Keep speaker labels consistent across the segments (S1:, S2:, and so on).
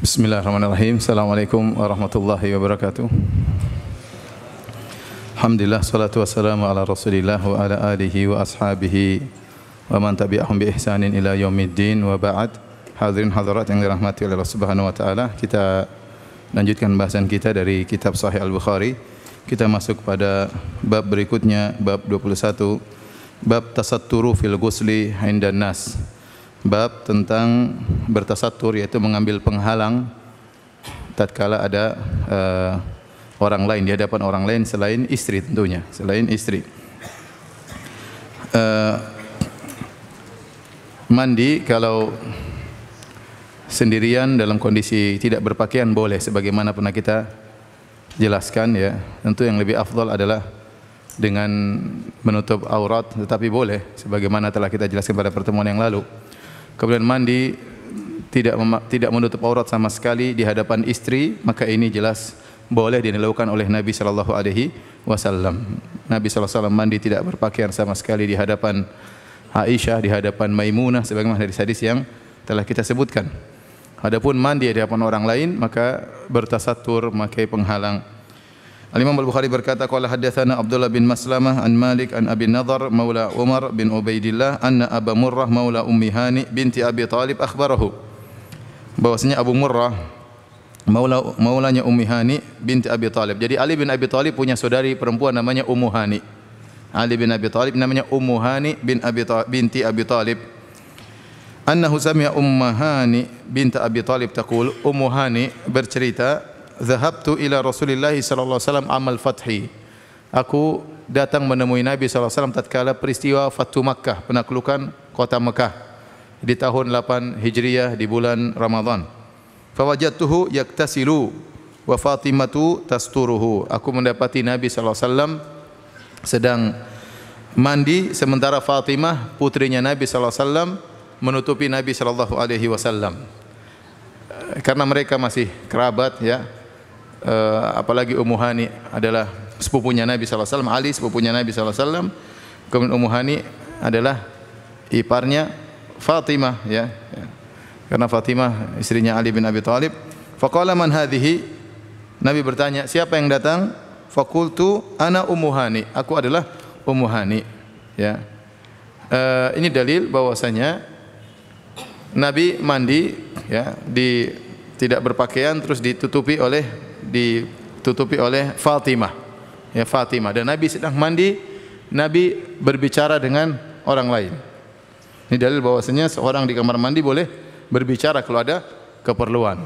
S1: Bismillahirrahmanirrahim. Assalamualaikum warahmatullahi wabarakatuh. Alhamdulillah, salatu wassalamu ala Rasulillah wa ala alihi wa ashabihi wa man tabi'ahum bi ihsanin ila yaumiddin wa ba'd. Hadirin hadirat yang dirahmati oleh Allah Subhanahu wa taala, kita lanjutkan bahasan kita dari kitab Sahih Al-Bukhari. Kita masuk pada bab berikutnya, bab 21, bab tasatturu fil ghusli 'indan nas. Bab tentang bertasattur, yaitu mengambil penghalang tatkala ada orang lain, di hadapan orang lain selain istri, tentunya selain istri. Mandi kalau sendirian dalam kondisi tidak berpakaian boleh, sebagaimana pernah kita jelaskan, ya. Tentu yang lebih afdal adalah dengan menutup aurat, tetapi boleh sebagaimana telah kita jelaskan pada pertemuan yang lalu. Kemudian mandi tidak menutup aurat sama sekali di hadapan istri, maka ini jelas boleh dilakukan oleh Nabi sallallahu alaihi wasallam. Nabi sallallahu alaihi wasallam mandi tidak berpakaian sama sekali di hadapan Aisyah, di hadapan Maimunah, sebagaimana dari hadis yang telah kita sebutkan. Adapun mandi di hadapan orang lain, maka bertasattur, memakai penghalang. Al-Imam Al-Bukhari berkata, qala haddatsana Abdullah bin Maslamah an Malik an Abi Nadhr maula Umar bin Ubaidillah anna Aba Murrah maula Ummi Hani binti Abi Thalib akhbarahu. Bahwasanya Abu Murrah maulanya Ummi Hani binti Abi Thalib. Jadi Ali bin Abi Thalib punya saudari perempuan namanya Ummu Hani. Ali bin Abi Thalib namanya Ummu Hani binti Abi Thalib. Annahu sami'a Ummu Hani binti Abi Thalib taqul, Ummu Hani bercerita, "Dhahabtu ila Rasulillah sallallahu alaihi wasallam amal fathi." Aku datang menemui Nabi sallallahu alaihi wasallam tatkala peristiwa Fathu Makkah, penaklukan kota Mekah di tahun 8 Hijriah di bulan Ramadan. Fawajadtuhu yaktasilu wa Fatimatu tasturuhu. Aku mendapati Nabi sallallahu alaihi wasallam sedang mandi, sementara Fatimah putrinya Nabi sallallahu alaihi wasallam menutupi Nabi sallallahu alaihi wasallam. Karena mereka masih kerabat, ya. Apalagi Ummu Hani adalah sepupunya Nabi sallallahu alaihi wasallam, Ali sepupunya Nabi sallallahu alaihi wasallam. Kemudian Ummu Hani adalah iparnya Fatimah, ya. Karena Fatimah istrinya Ali bin Abi Thalib. Faqala man hadhihi? Nabi bertanya, siapa yang datang? Faqultu ana Ummu Hani. Aku adalah Ummu Hani, ya. Ini dalil bahwasanya Nabi mandi, ya, tidak berpakaian, terus ditutupi oleh Fatimah, ya, Fatimah. Dan Nabi sedang mandi, Nabi berbicara dengan orang lain. Ini dalil bahwasanya seorang di kamar mandi boleh berbicara kalau ada keperluan.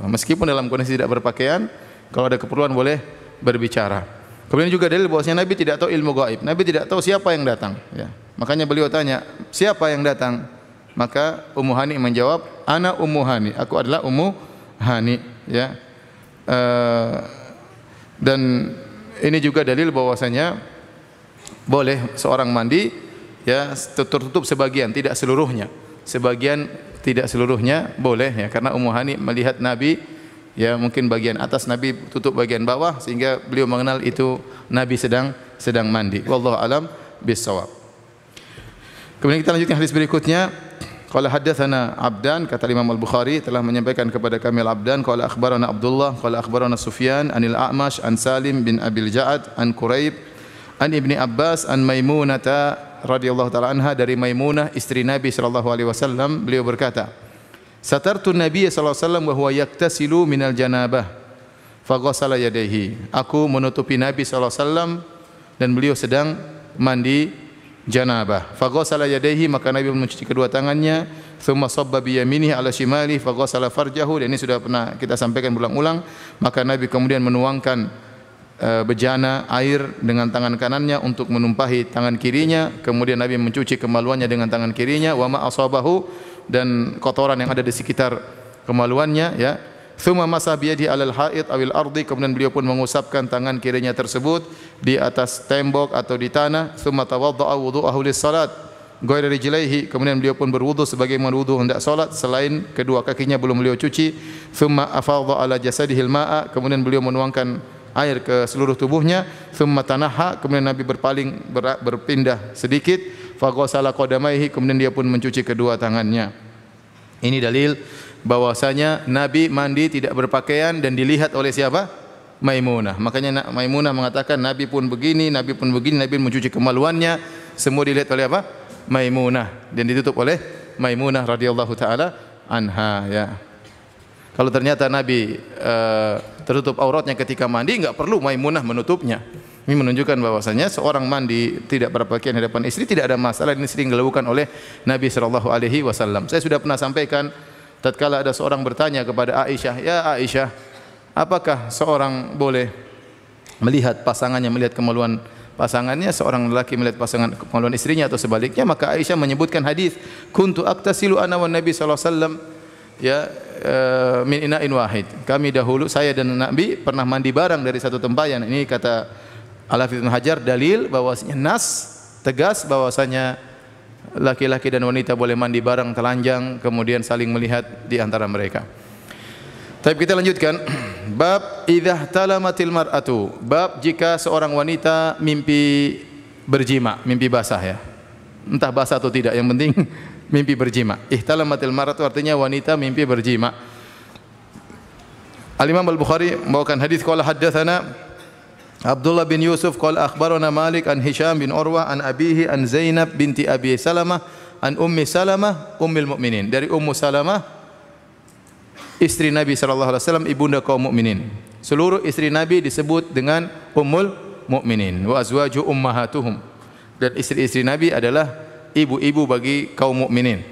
S1: Meskipun dalam kondisi tidak berpakaian, kalau ada keperluan boleh berbicara. Kemudian juga dalil bahwasanya Nabi tidak tahu ilmu gaib. Nabi tidak tahu siapa yang datang, ya. Makanya beliau tanya, siapa yang datang? Maka Ummu Hani menjawab, ana Ummu Hani. Aku adalah Ummu Hani, ya. Dan ini juga dalil bahwasanya boleh seorang mandi, ya, tertutup sebagian, tidak seluruhnya. Sebagian, tidak seluruhnya boleh, ya, karena Ummu Hani melihat Nabi, ya, mungkin bagian atas Nabi tutup bagian bawah, sehingga beliau mengenal itu Nabi sedang mandi. Wallahu alam bissawab. Kemudian kita lanjutkan hadis berikutnya. Qala haddatsana Abdan, kata Imam Al-Bukhari telah menyampaikan kepada kami Al-Abdan, qala akhbarana Abdullah, qala akhbarana Sufyan anil A'mash an Salim bin Abil Ja'ad an Quraib an Ibni Abbas an Maimunata radhiyallahu taala anha, dari Maimunah istri Nabi sallallahu alaihi wasallam, beliau berkata, satartu Nabi sallallahu alaihi wasallam wa huwa yaktasilu minal janabah faghasala yadayhi. Aku menutupi Nabi sallallahu alaihi wasallam dan beliau sedang mandi janabah. Faghasala yadayhi, maka Nabi mencuci kedua tangannya. Thumma sabba bi yaminihi ala shimali faghasala farjahu. Dan ini sudah pernah kita sampaikan berulang-ulang. Maka Nabi kemudian menuangkan bejana air dengan tangan kanannya untuk menumpahi tangan kirinya. Kemudian Nabi mencuci kemaluannya dengan tangan kirinya. Wa ma asabahu, dan kotoran yang ada di sekitar kemaluannya, ya. Thumma masa biyadihi alal haid awil ardi, kemudian beliau pun mengusapkan tangan kirinya tersebut di atas tembok atau di tanah. Thumma tawadda'a wudu'ahu lis-salat ghayra rijlaihi, kemudian beliau pun berwudu sebagaimana wudu hendak salat, selain kedua kakinya belum beliau cuci. Thumma afadha ala jasadihil ma'a, kemudian beliau menuangkan air ke seluruh tubuhnya. Thumma tanaha, kemudian Nabi berpindah sedikit. Faghasala qadamaihi, kemudian dia pun mencuci kedua tangannya. Ini dalil bahwasanya Nabi mandi tidak berpakaian dan dilihat oleh siapa? Maimunah. Makanya Maimunah mengatakan Nabi pun begini, Nabi pun begini, Nabi mencuci kemaluannya, semua dilihat oleh apa? Maimunah, dan ditutup oleh Maimunah radhiyallahu taala anha, ya. Kalau ternyata Nabi tertutup auratnya ketika mandi, enggak perlu Maimunah menutupnya. Ini menunjukkan bahwasanya seorang mandi tidak berpakaian di hadapan istri tidak ada masalah. Ini sering dilakukan oleh Nabi sallallahu alaihi wasallam. Saya sudah pernah sampaikan tatkala ada seorang bertanya kepada Aisyah, "Ya Aisyah, apakah seorang boleh melihat pasangannya, melihat kemaluan pasangannya, seorang lelaki melihat kemaluan istrinya atau sebaliknya?" Maka Aisyah menyebutkan hadis, "Kuntu aktasilu ana wan Nabi sallallahu alaihi wasallam min ina'in wahid." Kami dahulu, saya dan Nabi pernah mandi bareng dari satu tempayan. Ini kata Al-Hafidz Ibnu Hajar, dalil bahwasanya nas tegas bahwasanya laki-laki dan wanita boleh mandi bareng telanjang kemudian saling melihat di antara mereka. Tapi kita lanjutkan. Bab idza talamatil mar'atu. Bab jika seorang wanita mimpi berjima, mimpi basah, ya. Entah basah atau tidak, yang penting mimpi berjima. Ihtalamatil mar'atu artinya wanita mimpi berjima. Al-Imam Al-Bukhari membawakan hadis, qala haddatsana Abdullah bin Yusuf qala akhbarana Malik an Hisham bin Urwah an abihi an Zainab binti Abi Salamah an Ummi Salamah ummul mukminin. Dari Ummu Salamah, istri Nabi sallallahu alaihi wasallam, ibunda kaum mukminin. Seluruh istri Nabi disebut dengan ummul mukminin. Wa azwaju ummahatuhum. Dan istri-istri Nabi adalah ibu-ibu bagi kaum mukminin.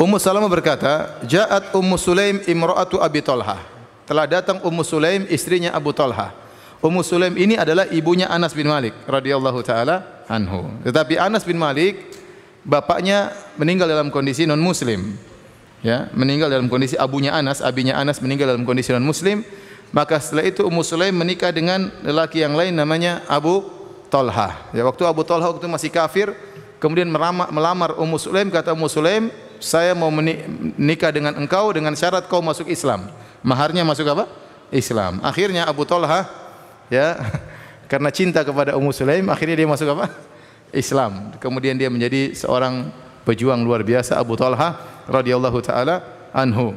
S1: Ummu Salamah berkata, "Ja'at Ummu Sulaim imra'atu Abi Talhah." Telah datang Ummu Sulaim, istrinya Abu Talhah. Ummu Sulaim ini adalah ibunya Anas bin Malik radhiyallahu taala anhu. Tetapi Anas bin Malik bapaknya meninggal dalam kondisi non muslim. Ya, meninggal dalam kondisi abinya Anas meninggal dalam kondisi non muslim. Maka setelah itu Ummu Sulaim menikah dengan lelaki yang lain namanya Abu Talhah. Ya, waktu Abu Talhah waktu masih kafir, kemudian melamar Ummu Sulaim, kata Ummu Sulaim, "Saya mau menikah dengan engkau dengan syarat kau masuk Islam." Maharnya masuk apa? Islam. Akhirnya Abu Talhah, ya, karena cinta kepada Ummu Sulaim, akhirnya dia masuk apa? Islam. Kemudian dia menjadi seorang pejuang luar biasa, Abu Talhah radhiyallahu taala anhu.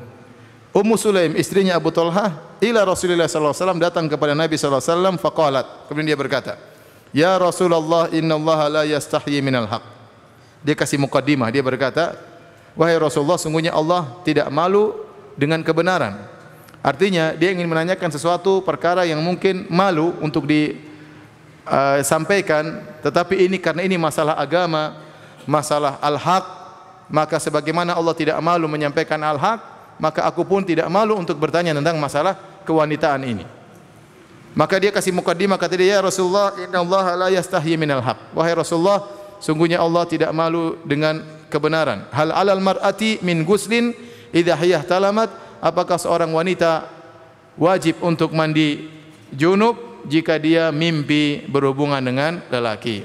S1: Ummu Sulaim, istrinya Abu Talhah, ila Rasulullah sallallahu alaihi wasallam, datang kepada Nabi sallallahu alaihi wasallam, faqalat, kemudian dia berkata, "Ya Rasulullah, innallaha la yastahyi minal haq." Dia kasih mukaddimah, dia berkata, "Wahai Rasulullah, sungguhnya Allah tidak malu dengan kebenaran." Artinya dia ingin menanyakan sesuatu perkara yang mungkin malu untuk disampaikan, tetapi ini karena ini masalah agama, masalah al-haq, maka sebagaimana Allah tidak malu menyampaikan al-haq, maka aku pun tidak malu untuk bertanya tentang masalah kewanitaan ini. Maka dia kasih mukaddimah, kata dia, "Ya Rasulullah, innallaha la yastahyi minal haq." Wahai Rasulullah, sungguhnya Allah tidak malu dengan kebenaran. Hal alal mar'ati min guslin idza hiyah talamat. Apakah seorang wanita wajib untuk mandi junub jika dia mimpi berhubungan dengan lelaki?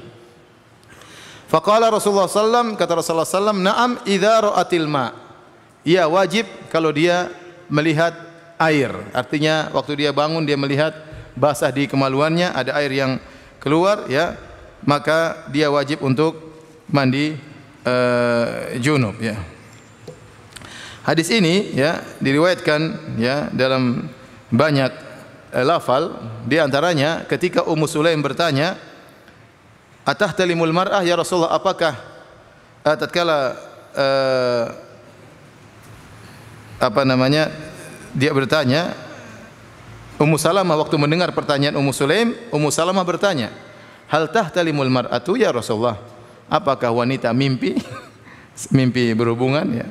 S1: Faqala Rasulullah sallam, kata Rasulullah sallam, "Na'am idza ra'atil ma." Ya, wajib kalau dia melihat air. Artinya waktu dia bangun dia melihat basah di kemaluannya, ada air yang keluar, ya, maka dia wajib untuk mandi junub, ya. Hadis ini, ya, diriwayatkan, ya, dalam banyak lafal, di antaranya ketika Ummu Sulaim bertanya, "Atahtalimul mar'ah ya Rasulullah?" Apakah tatkala dia bertanya, Ummu Salamah waktu mendengar pertanyaan Ummu Sulaim, Ummu Salamah bertanya, "Hal tahtalimul mar'atu ya Rasulullah?" Apakah wanita mimpi mimpi berhubungan, ya.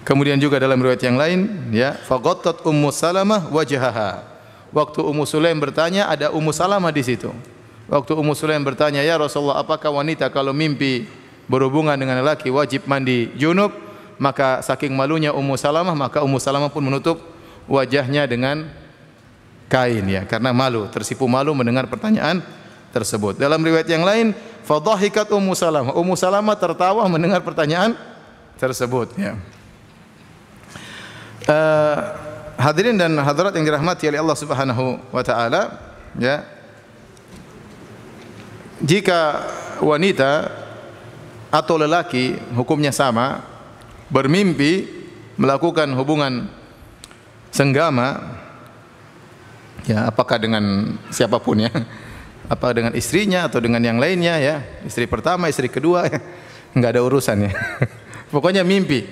S1: Kemudian juga dalam riwayat yang lain, ya, faghattat Ummu Salamah wajhaha. Waktu Ummu Sulaim bertanya, ada Ummu Salamah di situ. Waktu Ummu Sulaim bertanya, "Ya Rasulullah, apakah wanita kalau mimpi berhubungan dengan lelaki wajib mandi junub?" Maka saking malunya Ummu Salamah, maka Ummu Salamah pun menutup wajahnya dengan kain, ya, karena malu, tersipu malu mendengar pertanyaan tersebut. Dalam riwayat yang lain, fadhahikat Ummu Salamah. Ummu Salamah tertawa mendengar pertanyaan tersebut, ya. Hadirin dan hadirat yang dirahmati oleh Allah Subhanahu wa taala, ya. Jika wanita atau lelaki hukumnya sama, bermimpi melakukan hubungan senggama, ya apakah dengan siapapun ya, apa dengan istrinya atau dengan yang lainnya ya, istri pertama, istri kedua, ya. Enggak ada urusan ya. Pokoknya mimpi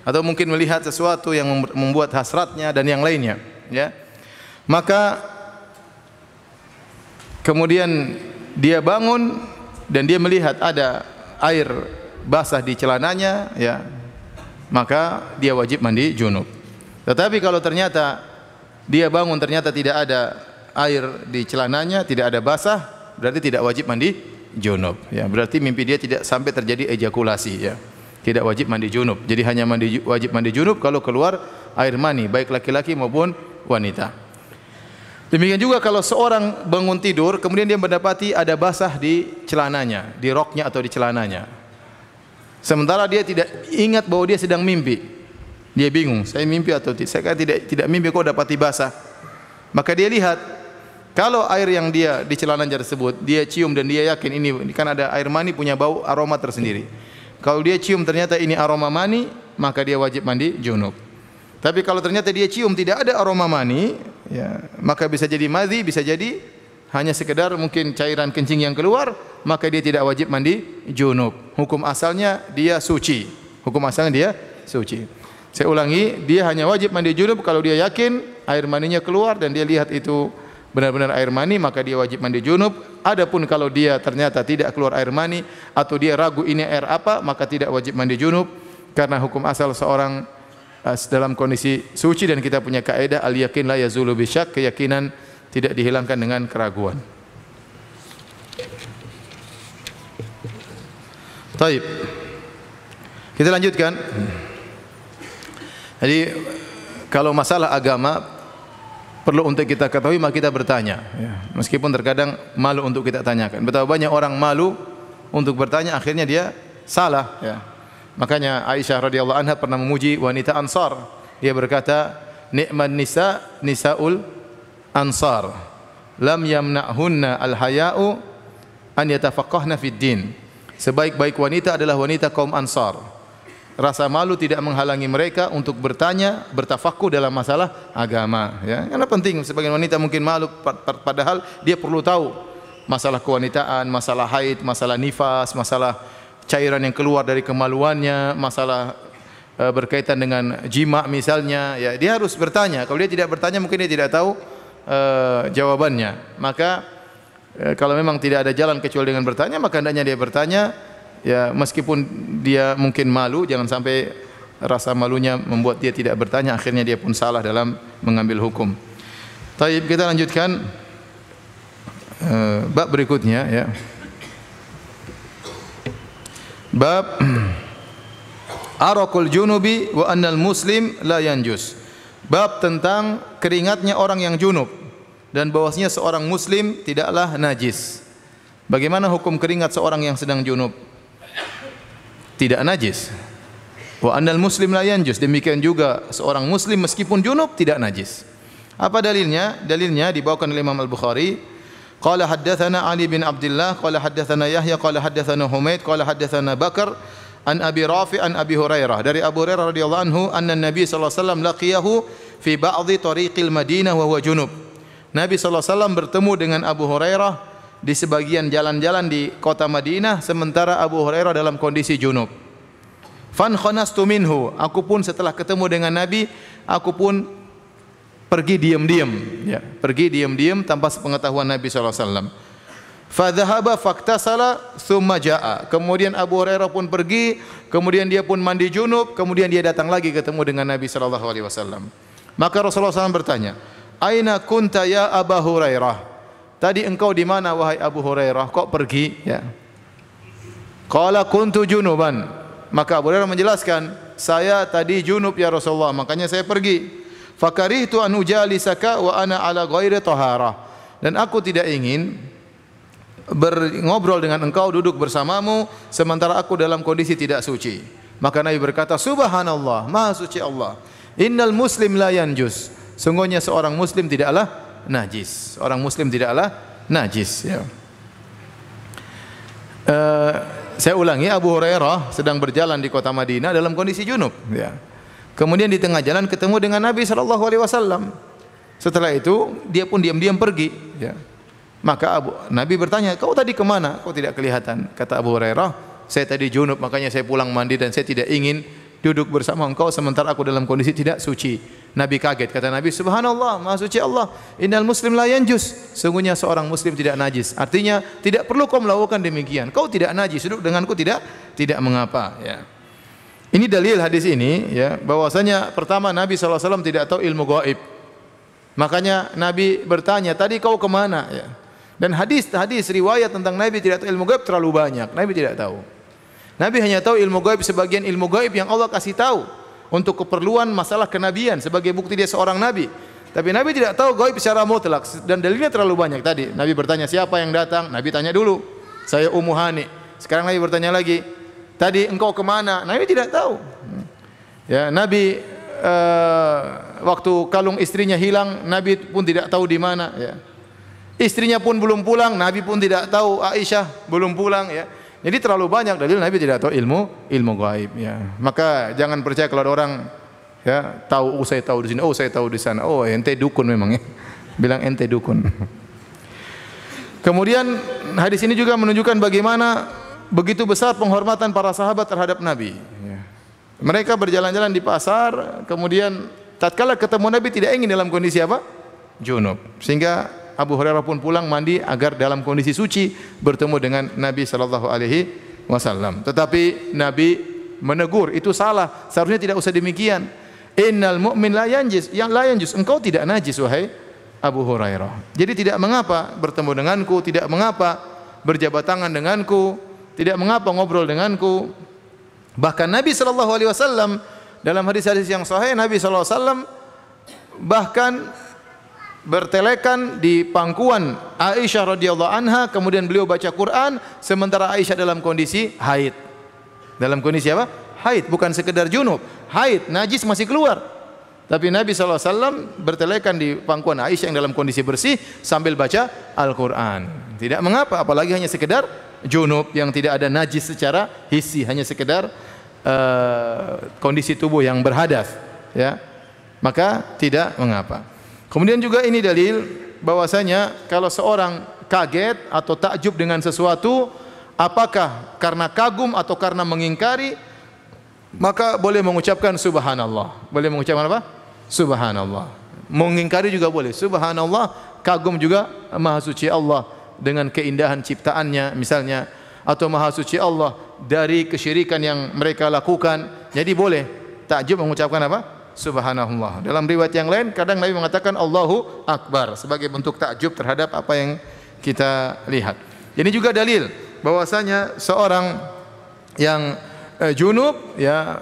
S1: atau mungkin melihat sesuatu yang membuat hasratnya dan yang lainnya, ya. Maka kemudian dia bangun dan dia melihat ada air basah di celananya, ya. Maka dia wajib mandi junub. Tetapi kalau ternyata dia bangun ternyata tidak ada air di celananya, tidak ada basah, berarti tidak wajib mandi junub, ya. Berarti mimpi dia tidak sampai terjadi ejakulasi, ya. Tidak wajib mandi junub. Jadi hanya wajib mandi junub kalau keluar air mani, baik laki-laki maupun wanita. Demikian juga kalau seorang bangun tidur kemudian dia mendapati ada basah di celananya, di roknya atau di celananya. Sementara dia tidak ingat bahwa dia sedang mimpi. Dia bingung, saya mimpi atau tidak? Saya kata tidak mimpi, kok dapati basah. Maka dia lihat, kalau air yang dia di celananya tersebut, dia cium dan dia yakin ini kan ada air mani punya bau aroma tersendiri. Kalau dia cium ternyata ini aroma mani, maka dia wajib mandi junub. Tapi kalau ternyata dia cium tidak ada aroma mani, ya, maka bisa jadi madhi, bisa jadi hanya sekedar mungkin cairan kencing yang keluar, maka dia tidak wajib mandi junub. Hukum asalnya dia suci. Hukum asalnya dia suci. Saya ulangi, dia hanya wajib mandi junub kalau dia yakin air maninya keluar dan dia lihat itu benar-benar air mani, maka dia wajib mandi junub. Adapun kalau dia ternyata tidak keluar air mani atau dia ragu ini air apa, maka tidak wajib mandi junub, karena hukum asal seorang dalam kondisi suci, dan kita punya kaidah al-yakin la yazulu bisyak, keyakinan tidak dihilangkan dengan keraguan. Taib. Kita lanjutkan. Jadi kalau masalah agama perlu untuk kita ketahui, maka kita bertanya, ya. Meskipun terkadang malu untuk kita tanyakan. Betapa banyak orang malu untuk bertanya, akhirnya dia salah, ya. Makanya Aisyah radhiyallahu anha pernah memuji wanita Ansar. Dia berkata, "Ni'man nisa nisaul Ansar, lam yamna'hunna al-haya'u an yatafaqqahna fid din." Sebaik-baik wanita adalah wanita kaum Ansar. Rasa malu tidak menghalangi mereka untuk bertanya, bertafaqquh dalam masalah agama, ya. Karena penting, sebagian wanita mungkin malu padahal dia perlu tahu masalah kewanitaan, masalah haid, masalah nifas, masalah cairan yang keluar dari kemaluannya, masalah berkaitan dengan jima misalnya, ya, dia harus bertanya. Kalau dia tidak bertanya mungkin dia tidak tahu jawabannya. Maka kalau memang tidak ada jalan kecuali dengan bertanya, maka hendaknya dia bertanya, ya, meskipun dia mungkin malu, jangan sampai rasa malunya membuat dia tidak bertanya, akhirnya dia pun salah dalam mengambil hukum. Baik, kita lanjutkan bab berikutnya, ya. Bab Araqul junubi wa annal muslim la yanjus. Bab tentang keringatnya orang yang junub dan bahwasanya seorang muslim tidaklah najis. Bagaimana hukum keringat seorang yang sedang junub? Tidak najis. Wa annal muslim la yanjus. Demikian juga seorang muslim meskipun junub tidak najis. Apa dalilnya? Dalilnya dibawakan oleh Imam Al-Bukhari. Qala haddatsana Ali bin Abdullah qala haddatsana Yahya qala haddatsana Humaid qala haddatsana Bakar an Abi Rafi an Abi Hurairah, dari Abu Hurairah radhiyallahu anhu, anna Nabi sallallahu alaihi wasallam laqiyahu fi ba'dhi tariqil Madinah wa huwa junub. Nabi sallallahu alaihi wasallam bertemu dengan Abu Hurairah di sebagian jalan-jalan di kota Madinah sementara Abu Hurairah dalam kondisi junub. Fan khanastu minhu, aku pun setelah ketemu dengan Nabi, aku pun pergi diam-diam, ya, pergi diam-diam tanpa sepengetahuan Nabi sallallahu alaihi wasallam. Fa dhahaba faktasala thumma jaa. Kemudian Abu Hurairah pun pergi, kemudian dia pun mandi junub, kemudian dia datang lagi ketemu dengan Nabi sallallahu alaihi wasallam. Maka Rasulullah SAW bertanya, "Aina kunta ya Abu Hurairah?" Tadi engkau di mana wahai Abu Hurairah? Kok pergi, ya? Qala kuntu junuban. Maka Abu Hurairah menjelaskan, "Saya tadi junub ya Rasulullah, makanya saya pergi." Fakarihtu an ujalisaka wa ana ala ghairi taharah. Dan aku tidak ingin ngobrol dengan engkau, duduk bersamamu sementara aku dalam kondisi tidak suci. Maka Nabi berkata, "Subhanallah, Maha suci Allah. Innal muslim la yanjus." Sungguhnya seorang muslim tidaklah najis. Orang muslim tidaklah najis, ya. saya ulangi, Abu Hurairah sedang berjalan di kota Madinah dalam kondisi junub, ya. Kemudian di tengah jalan ketemu dengan Nabi sallallahu alaihi wasallam. Setelah itu dia pun diam-diam pergi, ya. Maka Nabi bertanya, "Kau tadi kemana? Kau tidak kelihatan." Kata Abu Hurairah, "Saya tadi junub, makanya saya pulang mandi dan saya tidak ingin duduk bersama engkau sementara aku dalam kondisi tidak suci." Nabi kaget, kata Nabi, "Subhanallah, Maha suci Allah. Innal muslim la yanjus." Sungguhnya seorang muslim tidak najis. Artinya tidak perlu kau melakukan demikian. Kau tidak najis, duduk denganku tidak mengapa, ya. Ini dalil hadis ini, ya, bahwasanya pertama Nabi sallallahu alaihi wasallam tidak tahu ilmu gaib. Makanya Nabi bertanya, "Tadi kau kemana?" Ya. Dan hadis riwayat tentang Nabi tidak tahu ilmu gaib terlalu banyak. Nabi tidak tahu. Nabi hanya tahu ilmu gaib sebagian ilmu gaib yang Allah kasih tahu untuk keperluan masalah kenabian sebagai bukti dia seorang nabi. Tapi Nabi tidak tahu gaib secara mutlak dan dalilnya terlalu banyak. Tadi Nabi bertanya siapa yang datang, Nabi tanya dulu, "Saya Ummu Hani." Sekarang Nabi bertanya lagi, "Tadi engkau kemana?" Nabi tidak tahu. Ya, Nabi waktu kalung istrinya hilang, Nabi pun tidak tahu di mana, ya. Istrinya pun belum pulang, Nabi pun tidak tahu, Aisyah belum pulang, ya. Jadi terlalu banyak dalil Nabi tidak tahu ilmu gaib, ya. Maka jangan percaya kalau ada orang, ya, tahu, saya tahu di sini, saya tahu di sana. Ente dukun memang, ya. Bilang ente dukun. Kemudian hadis ini juga menunjukkan bagaimana begitu besar penghormatan para sahabat terhadap Nabi, ya. Mereka berjalan-jalan di pasar, kemudian tatkala ketemu Nabi tidak ingin dalam kondisi apa? Junub. Sehingga Abu Hurairah pun pulang mandi agar dalam kondisi suci bertemu dengan Nabi sallallahu alaihi wasallam. Tetapi Nabi menegur, itu salah. Seharusnya tidak usah demikian. Innal mu'min la yanjus. Engkau tidak najis wahai Abu Hurairah. Jadi tidak mengapa bertemu denganku, tidak mengapa berjabat tangan denganku, tidak mengapa ngobrol denganku. Bahkan Nabi sallallahu alaihi wasallam dalam hadis-hadis yang sahih, Nabi sallallahu alaihi wasallam bahkan bertelekan di pangkuan Aisyah radhiyallahu anha, kemudian beliau baca Quran sementara Aisyah dalam kondisi haid. Dalam kondisi apa? Haid, bukan sekedar junub, haid, najis masih keluar. Tapi Nabi sallallahu alaihi wasallam bertelekan di pangkuan Aisyah yang dalam kondisi bersih sambil baca Al-Qur'an. Tidak mengapa, apalagi hanya sekedar junub yang tidak ada najis secara hissi, hanya sekedar kondisi tubuh yang berhadas, ya. Maka tidak mengapa. Kemudian juga ini dalil bahwasanya kalau seorang kaget atau takjub dengan sesuatu, apakah karena kagum atau karena mengingkari, maka boleh mengucapkan subhanallah. Boleh mengucapkan apa? Subhanallah. Mengingkari juga boleh. Subhanallah, kagum juga Maha suci Allah dengan keindahan ciptaannya misalnya, atau Maha suci Allah dari kesyirikan yang mereka lakukan. Jadi boleh takjub mengucapkan apa? Subhanallah. Dalam riwayat yang lain kadang Nabi mengatakan Allahu Akbar sebagai bentuk takjub terhadap apa yang kita lihat. Ini juga dalil bahwasanya seorang yang junub, ya,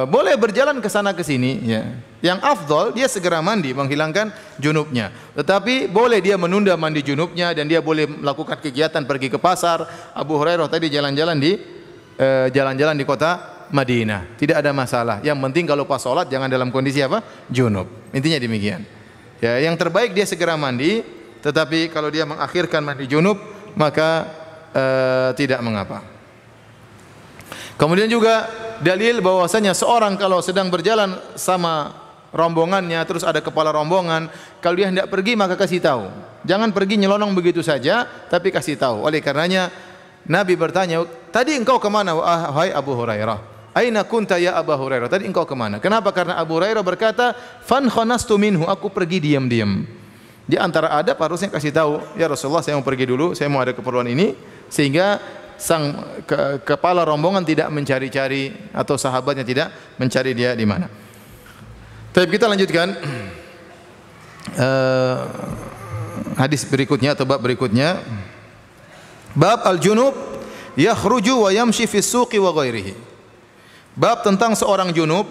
S1: boleh berjalan ke sana ke sini, ya. Yang afdal dia segera mandi menghilangkan junubnya. Tetapi boleh dia menunda mandi junubnya dan dia boleh melakukan kegiatan pergi ke pasar. Abu Hurairah tadi jalan-jalan di kota Madinah, tidak ada masalah. Yang penting kalau pas sholat jangan dalam kondisi apa? Junub. Intinya demikian. Ya, yang terbaik dia segera mandi. Tetapi kalau dia mengakhirkan mandi junub, maka tidak mengapa. Kemudian juga dalil bahwasanya seorang kalau sedang berjalan sama rombongannya, terus ada kepala rombongan, kalau dia hendak pergi maka kasih tahu. Jangan pergi nyelonong begitu saja, tapi kasih tahu. Oleh karenanya Nabi bertanya, "Tadi engkau kemana wahai Abu Hurairah? Aina kunta ya Abu Hurairah? Tadi engkau kemana?" Kenapa? Karena Abu Hurairah berkata, "Fan khanastu minhu." Aku pergi diam-diam. Di antara adab harusnya kasih tahu, "Ya Rasulullah, saya mau pergi dulu, saya mau ada keperluan ini," sehingga sang kepala rombongan tidak mencari-cari atau sahabatnya tidak mencari dia di mana. Tapi kita lanjutkan hadis berikutnya atau bab berikutnya. Bab al-junub yakhruju wa yamshi fi suqi wa ghairihi. Bab tentang seorang junub,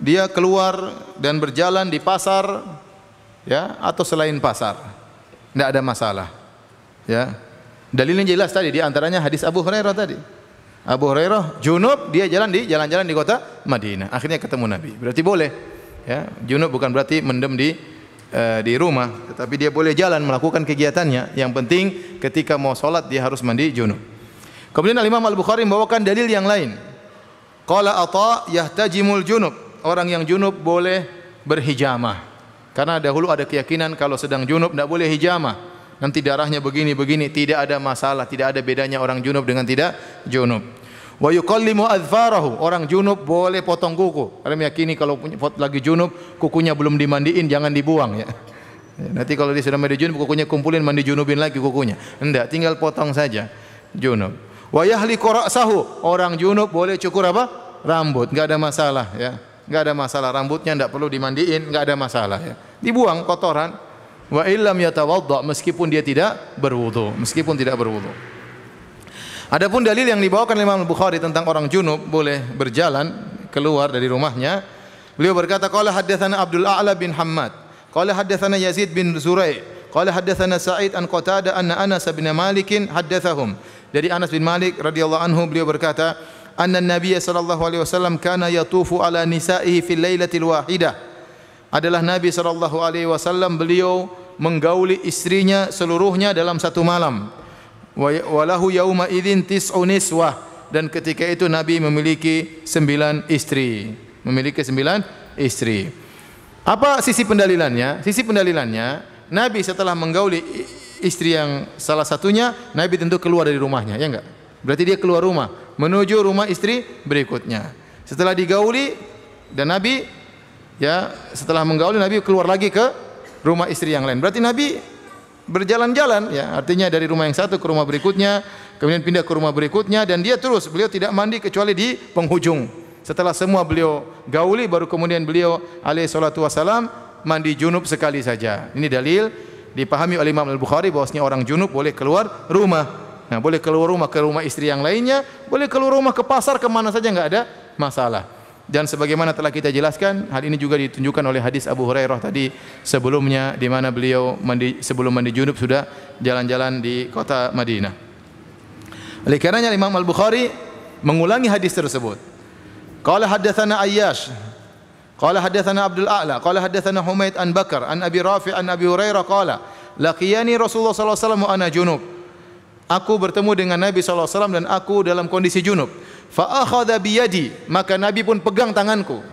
S1: dia keluar dan berjalan di pasar, ya, atau selain pasar. Tidak ada masalah, ya. Dalilnya jelas tadi, di antaranya hadis Abu Hurairah tadi. Abu Hurairah junub, dia jalan-jalan di kota Madinah. Akhirnya ketemu Nabi. Berarti boleh, ya. Junub bukan berarti mendem di rumah, tetapi dia boleh jalan melakukan kegiatannya. Yang penting ketika mau sholat dia harus mandi junub. Kemudian Imam Al-Bukhari membawakan dalil yang lain. Qala Atha yahtajimul junub. Orang yang junub boleh berhijamah. Karena dahulu ada keyakinan kalau sedang junub tidak boleh hijamah. Nanti darahnya begini-begini, tidak ada masalah, tidak ada bedanya orang junub dengan tidak junub. Wa yuqallimu adfarahu. Orang junub boleh potong kuku. Karena meyakini kalau lagi junub kukunya belum dimandiin jangan dibuang ya. Nanti kalau dia sudah mandi junub kukunya kumpulin mandi junubin lagi kukunya. Enggak, tinggal potong saja junub. Wa yahliqu ra'sahu. Orang junub boleh cukur apa? Rambut, enggak ada masalah ya. Enggak ada masalah, rambutnya enggak perlu dimandiin, enggak ada masalah ya. Dibuang kotoran. Wa illam yatawadda, meskipun dia tidak berwudu, Adapun dalil yang dibawakan Imam Al-Bukhari tentang orang junub boleh berjalan keluar dari rumahnya. Beliau berkata, qala haddatsana Abdul A'la bin Hammad, qala haddatsana Yazid bin Zurai', qala haddatsana Sa'id an Qatadah anna Anas bin Malik haddatsahum. Dari Anas bin Malik radhiyallahu anhu beliau berkata, anna Nabiy sallallahu alaihi wasallam kana yatufu ala nisa'ihi fil lailatil wahidah. Adalah Nabi sallallahu alaihi wasallam beliau menggauli istrinya seluruhnya dalam satu malam. Walahu yauma idzin tis'u niswah, dan ketika itu Nabi memiliki 9 istri. Apa sisi pendalilannya? Sisi pendalilannya, Nabi setelah menggauli istri yang salah satunya, Nabi tentu keluar dari rumahnya, ya enggak? Berarti dia keluar rumah menuju rumah istri berikutnya. Setelah digauli dan Nabi ya setelah menggauli Nabi keluar lagi ke rumah istri yang lain. Berarti Nabi berjalan-jalan ya, artinya dari rumah yang satu ke rumah berikutnya, kemudian pindah ke rumah berikutnya, dan beliau tidak mandi kecuali di penghujung. Setelah semua beliau gauli baru kemudian beliau alaihi salatu wasalam mandi junub sekali saja. Ini dalil dipahami oleh Imam Al-Bukhari bahwasanya orang junub boleh keluar rumah. Nah, boleh keluar rumah ke rumah istri yang lainnya, boleh keluar rumah ke pasar, ke mana saja enggak ada masalah. Dan sebagaimana telah kita jelaskan, hal ini juga ditunjukkan oleh hadis Abu Hurairah tadi sebelumnya, di mana beliau sebelum mandi junub sudah jalan-jalan di kota Madinah. Oleh karenanya Imam Al-Bukhari mengulangi hadis tersebut. Qala haddatsana Ayyash, qala haddatsana Abdul A'la, qala haddatsana Humaid an Bakar an Abi Rafi' an Abi Hurairah qala laqiyani Rasulullah sallallahu alaihi wasallam wa ana junub. Aku bertemu dengan Nabi sallallahu alaihi wasallam dan aku dalam kondisi junub. Fa akhadha bi yadi, maka Nabi pun pegang tanganku.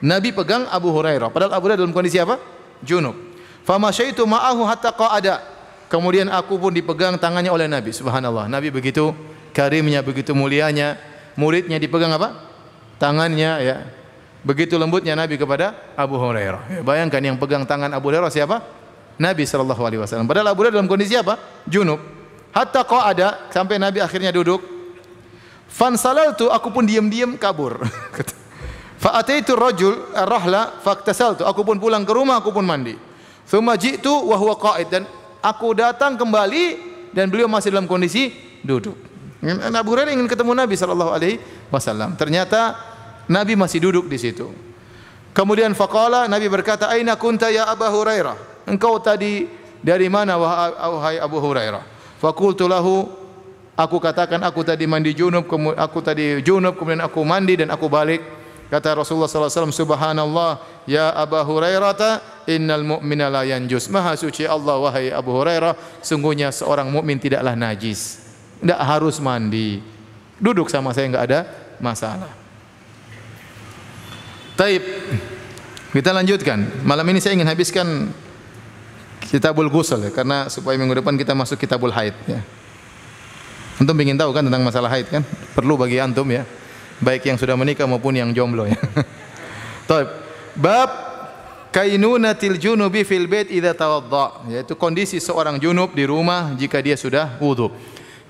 S1: Nabi pegang Abu Hurairah, padahal Abu Hurairah dalam kondisi apa? Junub. Fa masyaitu ma'ahu hatta qa'ada. Kemudian aku pun dipegang tangannya oleh Nabi. Subhanallah. Nabi begitu karimnya, begitu mulianya, muridnya dipegang apa? Tangannya ya. Begitu lembutnya Nabi kepada Abu Hurairah. Ya, bayangkan yang pegang tangan Abu Hurairah siapa? Nabi sallallahu alaihi wasallam. Padahal Abu Hurairah dalam kondisi apa? Junub. Hatta qa'ada, sampai Nabi akhirnya duduk. Fansalaltu, aku pun diam-diam kabur. Fa ataitu rajul ar-rahla faktasaltu, aku pun pulang ke rumah, aku pun mandi. Tsumma ji'tu wa huwa qa'id, dan aku datang kembali dan beliau masih dalam kondisi duduk. Abu Hurairah ingin ketemu Nabi sallallahu alaihi wasallam. Ternyata Nabi masih duduk di situ. Kemudian faqala, Nabi berkata, "Aina kunta ya Abu Hurairah?" Engkau tadi dari mana wahai Abu Hurairah? Faqultu lahu, aku katakan aku tadi mandi junub, kemudian aku mandi dan aku balik. Kata Rasulullah sallallahu alaihi wasallam, "Subhanallah ya Abu Hurairah, innal mu'mina la yanjus." Maha suci Allah wahai Abu Hurairah, sungguhnya seorang mukmin tidaklah najis. Tidak harus mandi. Duduk sama saya enggak ada masalah. Taib. Kita lanjutkan. Malam ini saya ingin habiskan Kitabul Ghusl ya, karena supaya minggu depan kita masuk Kitabul Haid ya. Antum ingin tahu kan tentang masalah haid kan? Perlu bagi antum ya. Baik yang sudah menikah maupun yang jomblo ya. Taib. Bab kainunatil junubi fil bait idza tawadda, yaitu kondisi seorang junub di rumah jika dia sudah wudu.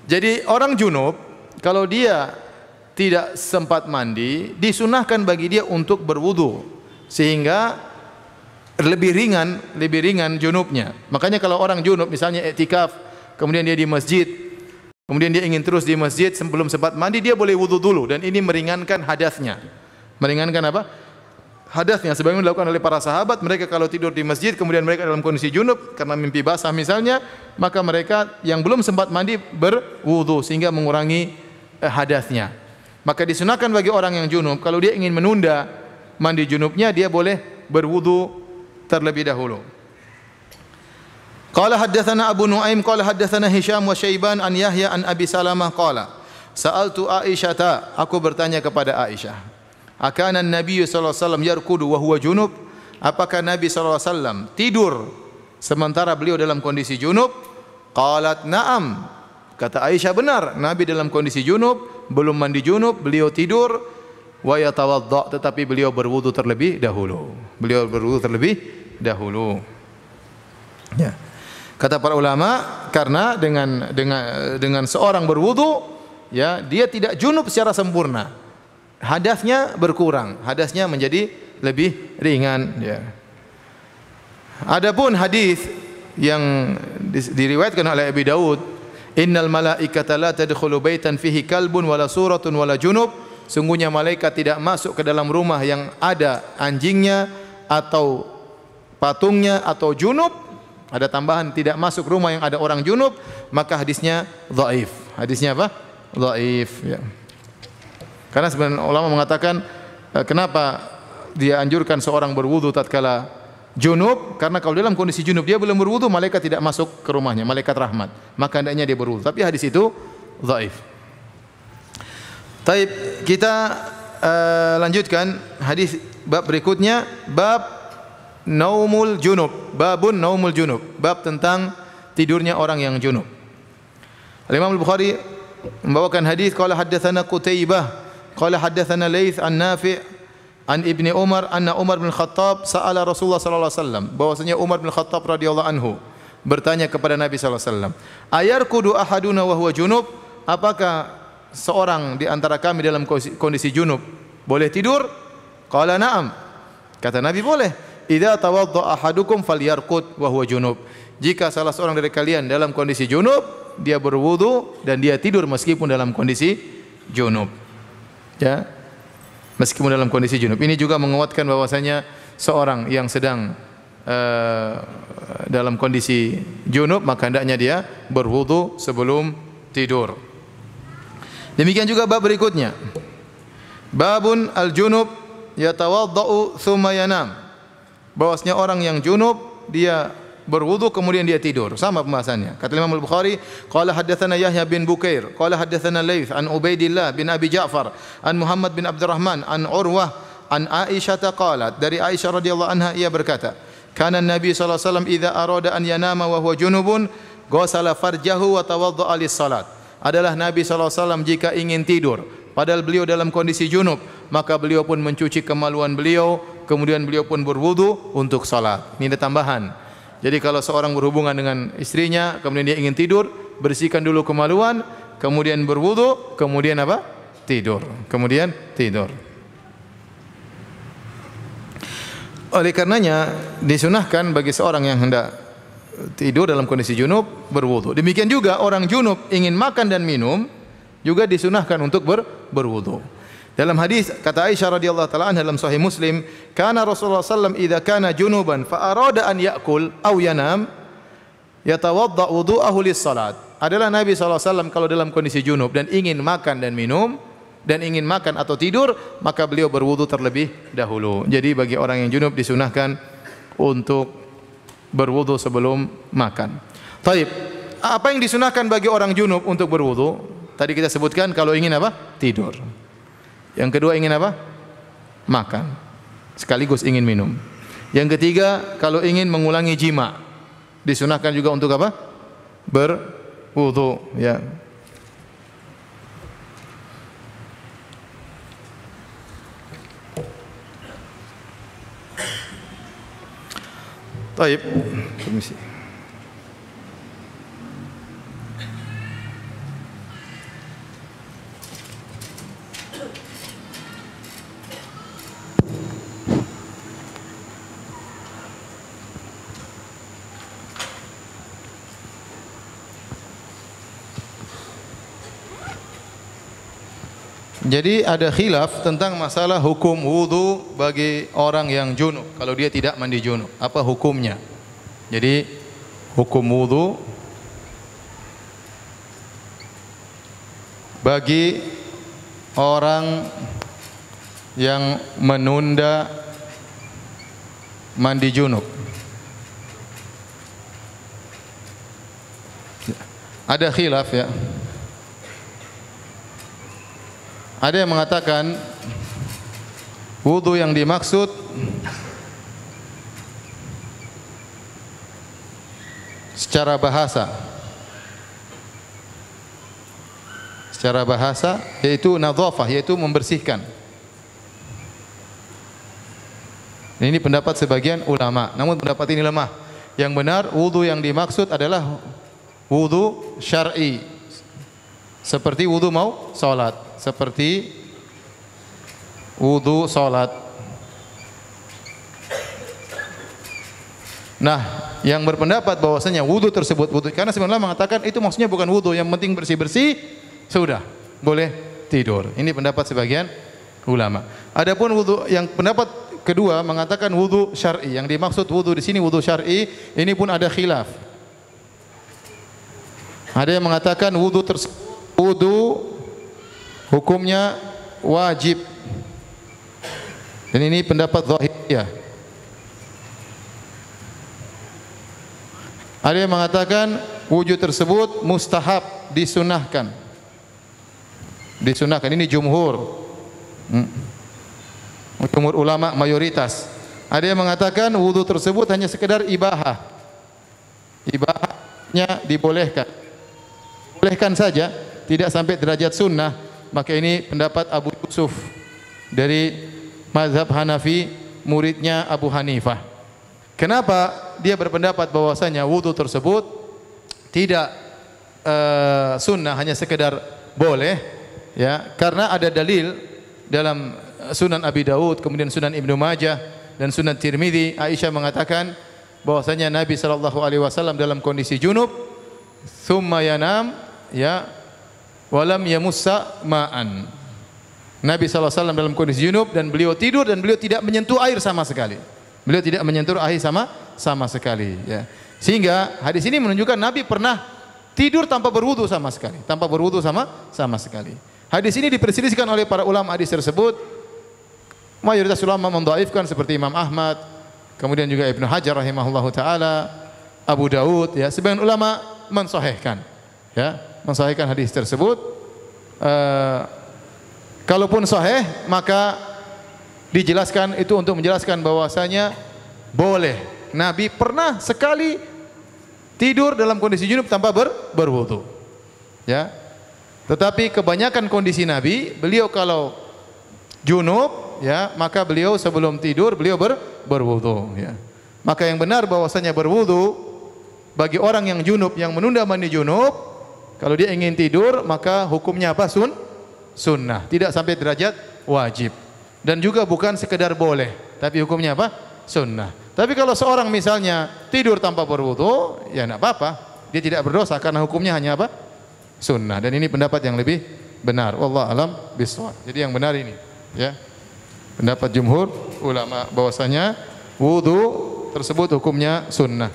S1: Jadi orang junub kalau dia tidak sempat mandi, disunahkan bagi dia untuk berwudu sehingga lebih ringan junubnya. Makanya kalau orang junub misalnya iktikaf, kemudian dia di masjid, kemudian dia ingin terus di masjid sebelum sempat mandi, dia boleh wudu dulu, dan ini meringankan hadasnya. Meringankan apa? Hadasnya. Sebagaimana dilakukan oleh para sahabat, mereka kalau tidur di masjid kemudian mereka dalam kondisi junub karena mimpi basah misalnya, maka mereka yang belum sempat mandi berwudu sehingga mengurangi hadasnya. Maka disunahkan bagi orang yang junub kalau dia ingin menunda mandi junubnya, dia boleh berwudu terlebih dahulu. Qala haddatsana Abu Nuaim qala haddatsana Hisham wa Syaiban an Yahya an Abi Salamah qala Sa'altu Aisyata, aku bertanya kepada Aisyah, akana Nabi sallallahu alaihi wasallam yarkudu wa huwa junub? Apakah Nabi sallallahu alaihi wasallam tidur sementara beliau dalam kondisi junub? Qalat na'am. Kata Aisyah, benar, Nabi dalam kondisi junub, belum mandi junub, beliau tidur, wa yatawadda, tetapi beliau berwudu terlebih dahulu. Beliau berwudu terlebih dahulu. Ya. Kata para ulama, karena dengan seorang berwudu, ya, dia tidak junub secara sempurna. Hadasnya berkurang, hadasnya menjadi lebih ringan, ya. Adapun hadis yang diriwayatkan oleh Abi Daud, innal malaikata la tadkhulu baitan fihi kalbun wala suratun wala junub, sungguhnya malaikat tidak masuk ke dalam rumah yang ada anjingnya atau patungnya atau junub. Ada tambahan, tidak masuk rumah yang ada orang junub, maka hadisnya dhaif. Hadisnya apa? Dhaif, ya. Karena sebenarnya ulama mengatakan kenapa dia anjurkan seorang berwudu tatkala junub? Karena kalau dalam kondisi junub dia belum berwudu, malaikat tidak masuk ke rumahnya, malaikat rahmat. Maka hendaknya dia berwudu. Tapi hadis itu dhaif. Taib, kita lanjutkan hadis bab berikutnya, bab naumul junub, babun naumul junub, bab tentang tidurnya orang yang junub. Al-Imam Al-Bukhari membawakan hadis, qala haddatsana Qutaibah qala haddatsana Laits an Nafi' an Ibni Umar anna Umar bin Khattab sa'ala Rasulullah sallallahu alaihi wasallam, bahwasanya Umar bin Khattab radhiyallahu anhu bertanya kepada Nabi sallallahu alaihi wasallam, ayarkudu ahaduna wa huwa junub? Apakah seorang di antara kami dalam kondisi junub boleh tidur? Qala na'am. Kata Nabi, boleh. Idza tawadda ahadukum falyarqud wa huwa junub. Jika salah seorang dari kalian dalam kondisi junub, dia berwudu dan dia tidur meskipun dalam kondisi junub. Ya. Meskipun dalam kondisi junub. Ini juga menguatkan bahwasanya seorang yang sedang dalam kondisi junub, maka hendaknya dia berwudu sebelum tidur. Demikian juga bab berikutnya. Babun al-junub yatawaddau tsumma yanam. Bahwasanya orang yang junub dia berwudu kemudian dia tidur, sama pembahasannya. Kata Imam Al-Bukhari, qala haddatsana Yahya bin Bukair, qala haddatsana Laits an Ubaidillah bin Abi Ja'far, an Muhammad bin Abdurrahman, an Urwah, an Aisyah qalat, dari Aisyah radhiyallahu anha ia berkata, kana Nabi sallallahu alaihi wasallam idza arada an yanama wa huwa junubun, ghasala farjahu wa tawaddaa lis-salat. Adalah Nabi sallallahu alaihi wasallam jika ingin tidur, padahal beliau dalam kondisi junub, maka beliau pun mencuci kemaluan beliau, kemudian beliau pun berwudu untuk salat. Ini ada tambahan. Jadi kalau seorang berhubungan dengan istrinya, kemudian dia ingin tidur, bersihkan dulu kemaluan, kemudian berwudu, kemudian apa? Tidur. Kemudian tidur. Oleh karenanya disunahkan bagi seorang yang hendak tidur dalam kondisi junub berwudu. Demikian juga orang junub ingin makan dan minum juga disunahkan untuk berwudu. Dalam hadis kata Aisyah radhiyallahu taala anha dalam sahih Muslim, kana Rasulullah sallam idza kana junuban fa arada an ya'kul aw yanam yatawadda wudu'ahu lis-salat. Adalah Nabi sallallahu alaihi wasallam kalau dalam kondisi junub dan ingin makan dan minum dan ingin makan atau tidur, maka beliau berwudu terlebih dahulu. Jadi bagi orang yang junub disunahkan untuk berwudu sebelum makan. Taib. Apa yang disunahkan bagi orang junub untuk berwudu? Tadi kita sebutkan kalau ingin apa? Tidur. Yang kedua ingin apa? Makan. Sekaligus ingin minum. Yang ketiga kalau ingin mengulangi jima, disunahkan juga untuk apa? Berwudu, ya. Baik, permisi. Jadi ada khilaf tentang masalah hukum wudu bagi orang yang junub kalau dia tidak mandi junub. Apa hukumnya? Jadi hukum wudu bagi orang yang menunda mandi junub. Ada khilaf, ya. Ada yang mengatakan wudu yang dimaksud secara bahasa yaitu nadhafah, yaitu membersihkan. Ini pendapat sebagian ulama, namun pendapat ini lemah. Yang benar wudu yang dimaksud adalah wudu syar'i, seperti wudu mau salat, seperti wudu salat. Nah, yang berpendapat bahwasanya wudu tersebut wudu, karena sebenarnya mengatakan itu maksudnya bukan wudu, yang penting bersih-bersih sudah boleh tidur. Ini pendapat sebagian ulama. Adapun wudu yang pendapat kedua mengatakan wudu syar'i, yang dimaksud wudu di sini wudu syar'i, ini pun ada khilaf. Ada yang mengatakan wudu tersebut wudu hukumnya wajib. Dan ini pendapat zahiriyah. Ada yang mengatakan wujud tersebut mustahab, disunahkan. Disunahkan, ini jumhur. Jumhur ulama mayoritas. Ada yang mengatakan wudu tersebut hanya sekedar ibahah. Ibahahnya dibolehkan. Bolehkan saja, tidak sampai derajat sunnah. Maka ini pendapat Abu Yusuf dari mazhab Hanafi, muridnya Abu Hanifah. Kenapa dia berpendapat bahwasanya wudu tersebut tidak sunnah, hanya sekedar boleh? Ya, karena ada dalil dalam Sunan Abi Daud, kemudian Sunan Ibnu Majah dan Sunan Tirmidzi. Aisyah mengatakan bahwasanya Nabi sallallahu alaihi wasallam dalam kondisi junub, thumma yanam, ya, walam yamussa ma'an. Nabi sallallahu alaihi wasallam dalam kondisi junub dan beliau tidur dan beliau tidak menyentuh air sama sekali. Beliau tidak menyentuh air sama sekali, ya. Sehingga hadis ini menunjukkan Nabi pernah tidur tanpa berwudu sama sekali, tanpa berwudu sama sekali. Hadis ini diperselisihkan oleh para ulama hadis tersebut. Mayoritas ulama mendhaifkan seperti Imam Ahmad, kemudian juga Ibnu Hajar rahimahullahu taala, Abu Daud, ya. Sebagian ulama mensahihkan, ya, mensahihkan hadis tersebut. Kalaupun sahih, maka dijelaskan itu untuk menjelaskan bahwasanya boleh. Nabi pernah sekali tidur dalam kondisi junub tanpa berwudu, ya. Tetapi kebanyakan kondisi Nabi, beliau kalau junub, ya, maka beliau sebelum tidur beliau berwudu, ya. Maka yang benar bahwasanya berwudu bagi orang yang junub, yang menunda mandi junub, kalau dia ingin tidur maka hukumnya apa? Sunnah, tidak sampai derajat wajib. Dan juga bukan sekedar boleh, tapi hukumnya apa? Sunnah. Tapi kalau seorang misalnya tidur tanpa berwudu, ya enggak apa-apa, dia tidak berdosa karena hukumnya hanya apa? Sunnah. Dan ini pendapat yang lebih benar. Wallahu alam bishawab. Jadi yang benar ini, ya, pendapat jumhur ulama bahwasanya wudu tersebut hukumnya sunnah.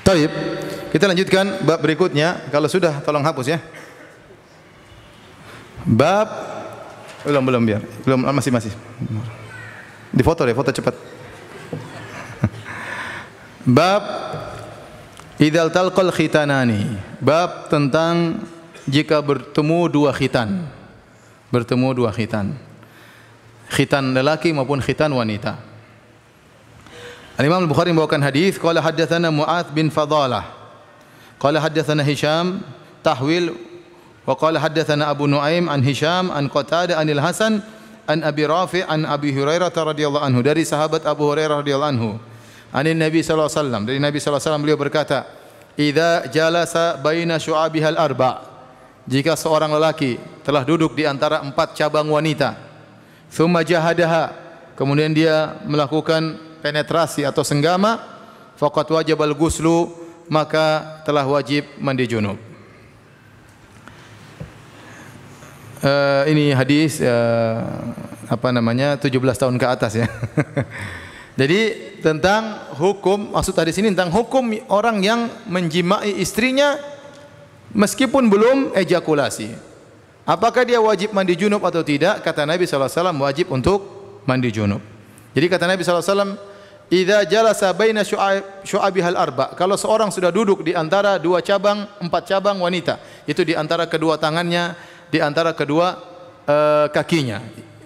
S1: Baik, kita lanjutkan bab berikutnya. Kalau sudah tolong hapus, ya. Bab belum biar. Belum, masih. Di foto deh, foto cepat. Bab idzal talqal khitanani. Bab tentang jika bertemu dua khitan. Bertemu dua khitan. Khitan lelaki maupun khitan wanita. Al-Imam Al-Bukhari membawakan hadis, qala haddatsana Mu'adz bin Fadalah. Qala haddatsana Hisham tahwil wa qala haddatsana Abu Nuaim an Hisham an Qatadah anil Hasan an Abi Rafi' an Abi Hurairah radhiyallahu anhu, dari sahabat Abu Hurairah radhiyallahu anhu. Anin Nabi sallallahu alaihi wasallam, dari Nabi sallallahu alaihi wasallam beliau berkata, "Idza jalasa baina syu'abihal arba'." Jika seorang lelaki telah duduk di antara 4 cabang wanita, thumma jahadaha, kemudian dia melakukan penetrasi atau senggama, faqad wajibal ghuslu, maka telah wajib mandi junub. Ini hadis 17 tahun ke atas, ya. Jadi tentang hukum, maksud hadis ini tentang hukum orang yang menjimai istrinya meskipun belum ejakulasi. Apakah dia wajib mandi junub atau tidak? Kata Nabi sallallahu alaihi wasallam, wajib untuk mandi junub. Jadi kata Nabi SAW, idza jalasa baina syu'abihal arba, kalau seorang sudah duduk di antara dua cabang, empat cabang wanita, itu di antara kedua tangannya, di antara kedua kakinya.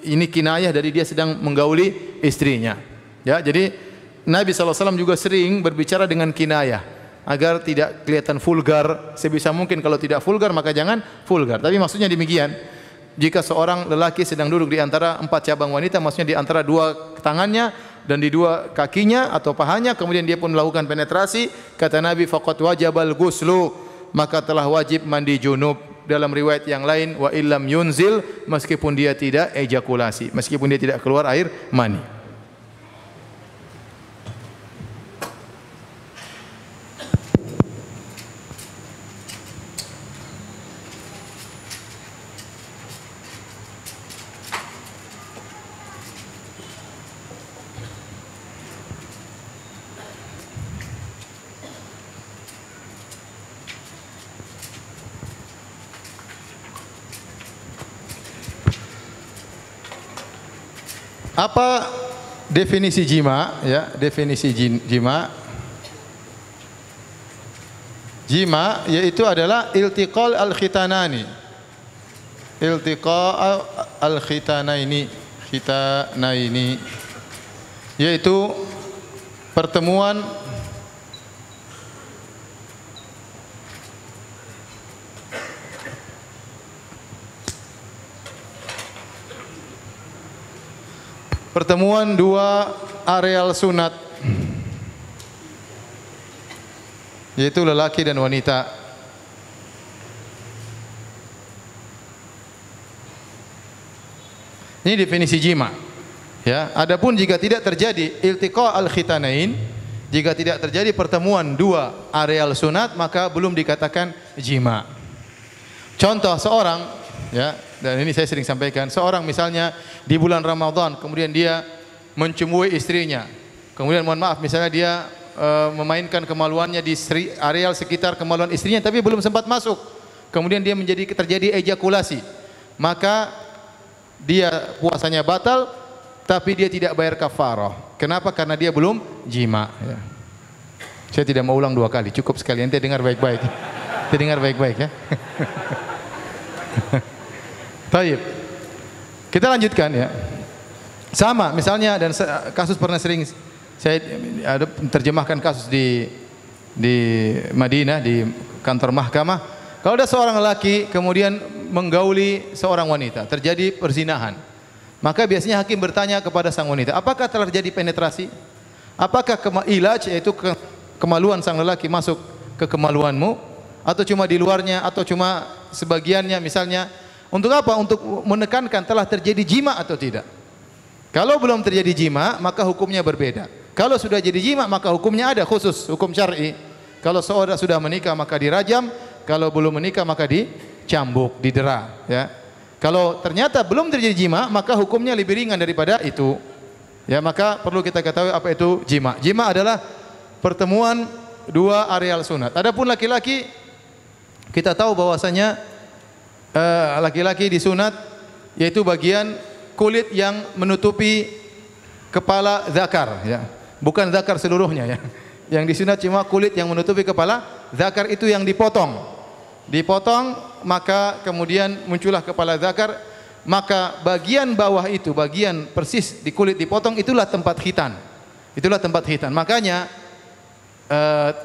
S1: Ini kinayah dari dia sedang menggauli istrinya. Ya, jadi Nabi SAW juga sering berbicara dengan kinayah agar tidak kelihatan vulgar. Sebisa mungkin kalau tidak vulgar maka jangan vulgar. Tapi maksudnya demikian. Jika seorang lelaki sedang duduk di antara empat cabang wanita, maksudnya di antara dua tangannya dan di dua kakinya atau pahanya, kemudian dia pun melakukan penetrasi, kata Nabi, faqad wajabal ghuslu, maka telah wajib mandi junub. Dalam riwayat yang lain, wa illam yunzil, meskipun dia tidak ejakulasi, meskipun dia tidak keluar air mani. Apa definisi jima? Ya, definisi jima. Jima yaitu adalah iltiqal al-khitanani. Iltiqa al-khitanaini, khitanaini, yaitu pertemuan dua areal sunat, yaitu lelaki dan wanita. Ini definisi jima. Ya, adapun jika tidak terjadi iltiqa al-khitanain, jika tidak terjadi pertemuan dua areal sunat, maka belum dikatakan jima. Contoh seorang, ya, dan ini saya sering sampaikan, seorang misalnya di bulan Ramadan kemudian dia mencumui istrinya, kemudian mohon maaf misalnya dia memainkan kemaluannya di areal sekitar kemaluan istrinya tapi belum sempat masuk, kemudian dia terjadi ejakulasi, maka dia puasanya batal tapi dia tidak bayar kafarah. Kenapa? Karena dia belum jima, ya. Saya tidak mau ulang dua kali, cukup sekali, ente dengar baik-baik. Ente dengar baik-baik, ya. Baik, kita lanjutkan, ya. Sama misalnya, dan kasus pernah sering saya terjemahkan kasus di Madinah di kantor mahkamah. Kalau ada seorang lelaki kemudian menggauli seorang wanita, terjadi perzinahan, maka biasanya hakim bertanya kepada sang wanita, apakah telah terjadi penetrasi? Apakah ilaj, yaitu kemaluan sang lelaki masuk ke kemaluanmu, atau cuma di luarnya, atau cuma sebagiannya misalnya? Untuk apa? Untuk menekankan telah terjadi jima atau tidak. Kalau belum terjadi jima, maka hukumnya berbeda. Kalau sudah jadi jima, maka hukumnya ada khusus, hukum syar'i. Kalau seorang sudah menikah maka dirajam, kalau belum menikah maka dicambuk, didera, ya. Kalau ternyata belum terjadi jima, maka hukumnya lebih ringan daripada itu. Ya, maka perlu kita ketahui apa itu jima. Jima adalah pertemuan dua areal sunat. Adapun laki-laki, kita tahu bahwasanya laki-laki disunat yaitu bagian kulit yang menutupi kepala zakar, ya. Bukan zakar seluruhnya, ya. Yang disunat cuma kulit yang menutupi kepala zakar, itu yang dipotong. Dipotong, maka kemudian muncullah kepala zakar, maka bagian bawah itu, bagian persis di kulit dipotong, itulah tempat khitan. Itulah tempat khitan. Makanya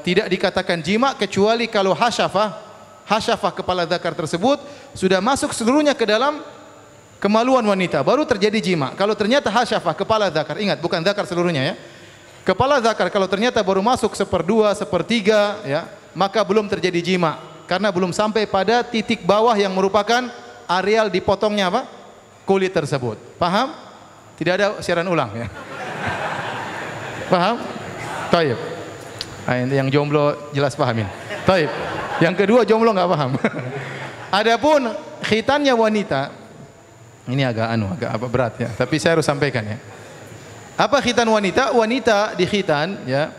S1: tidak dikatakan jima kecuali kalau hasyafah kepala zakar tersebut sudah masuk seluruhnya ke dalam kemaluan wanita, baru terjadi jima. Kalau ternyata hasyafah kepala zakar, ingat bukan zakar seluruhnya, ya. Kepala zakar kalau ternyata baru masuk 1/2, 1/3, ya, maka belum terjadi jima karena belum sampai pada titik bawah yang merupakan areal dipotongnya apa? Kulit tersebut. Paham? Tidak ada siaran ulang, ya. Paham? Taib. Yang jomblo jelas pahamin. Taib. Yang kedua jomblo nggak paham. Adapun khitannya wanita, ini agak berat, ya. Tapi saya harus sampaikan, ya. Apa khitan wanita? Wanita di khitan, ya.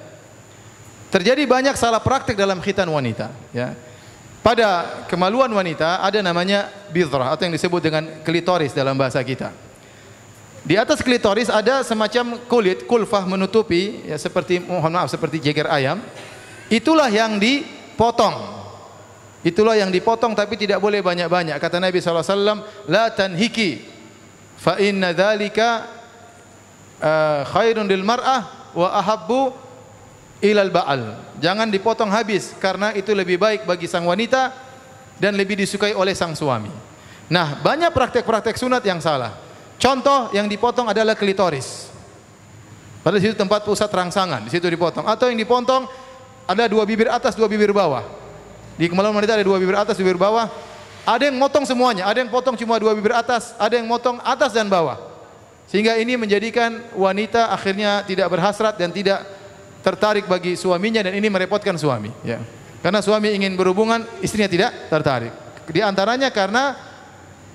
S1: Terjadi banyak salah praktik dalam khitan wanita, ya. Pada kemaluan wanita ada namanya bidhrah atau yang disebut dengan klitoris dalam bahasa kita. Di atas klitoris ada semacam kulit, kulfah menutupi, ya seperti, mohon maaf, seperti jeger ayam. Itulah yang dipotong. Itulah yang dipotong, tapi tidak boleh banyak-banyak. Kata Nabi SAW, la tanhiki, fa inna dzalika khairun lil mar'ah wa ahabbu ilal ba'al. Jangan dipotong habis, karena itu lebih baik bagi sang wanita dan lebih disukai oleh sang suami. Nah, banyak praktek-praktek sunat yang salah. Contoh yang dipotong adalah klitoris. Pada situ tempat pusat rangsangan, di situ dipotong. Atau yang dipotong ada 2 bibir atas, 2 bibir bawah. Di kemaluan wanita ada 2 bibir atas, 2 bibir bawah. Ada yang motong semuanya, ada yang potong cuma 2 bibir atas, ada yang motong atas dan bawah. Sehingga ini menjadikan wanita akhirnya tidak berhasrat dan tidak tertarik bagi suaminya, dan ini merepotkan suami. Ya. Karena suami ingin berhubungan, istrinya tidak tertarik. Di antaranya karena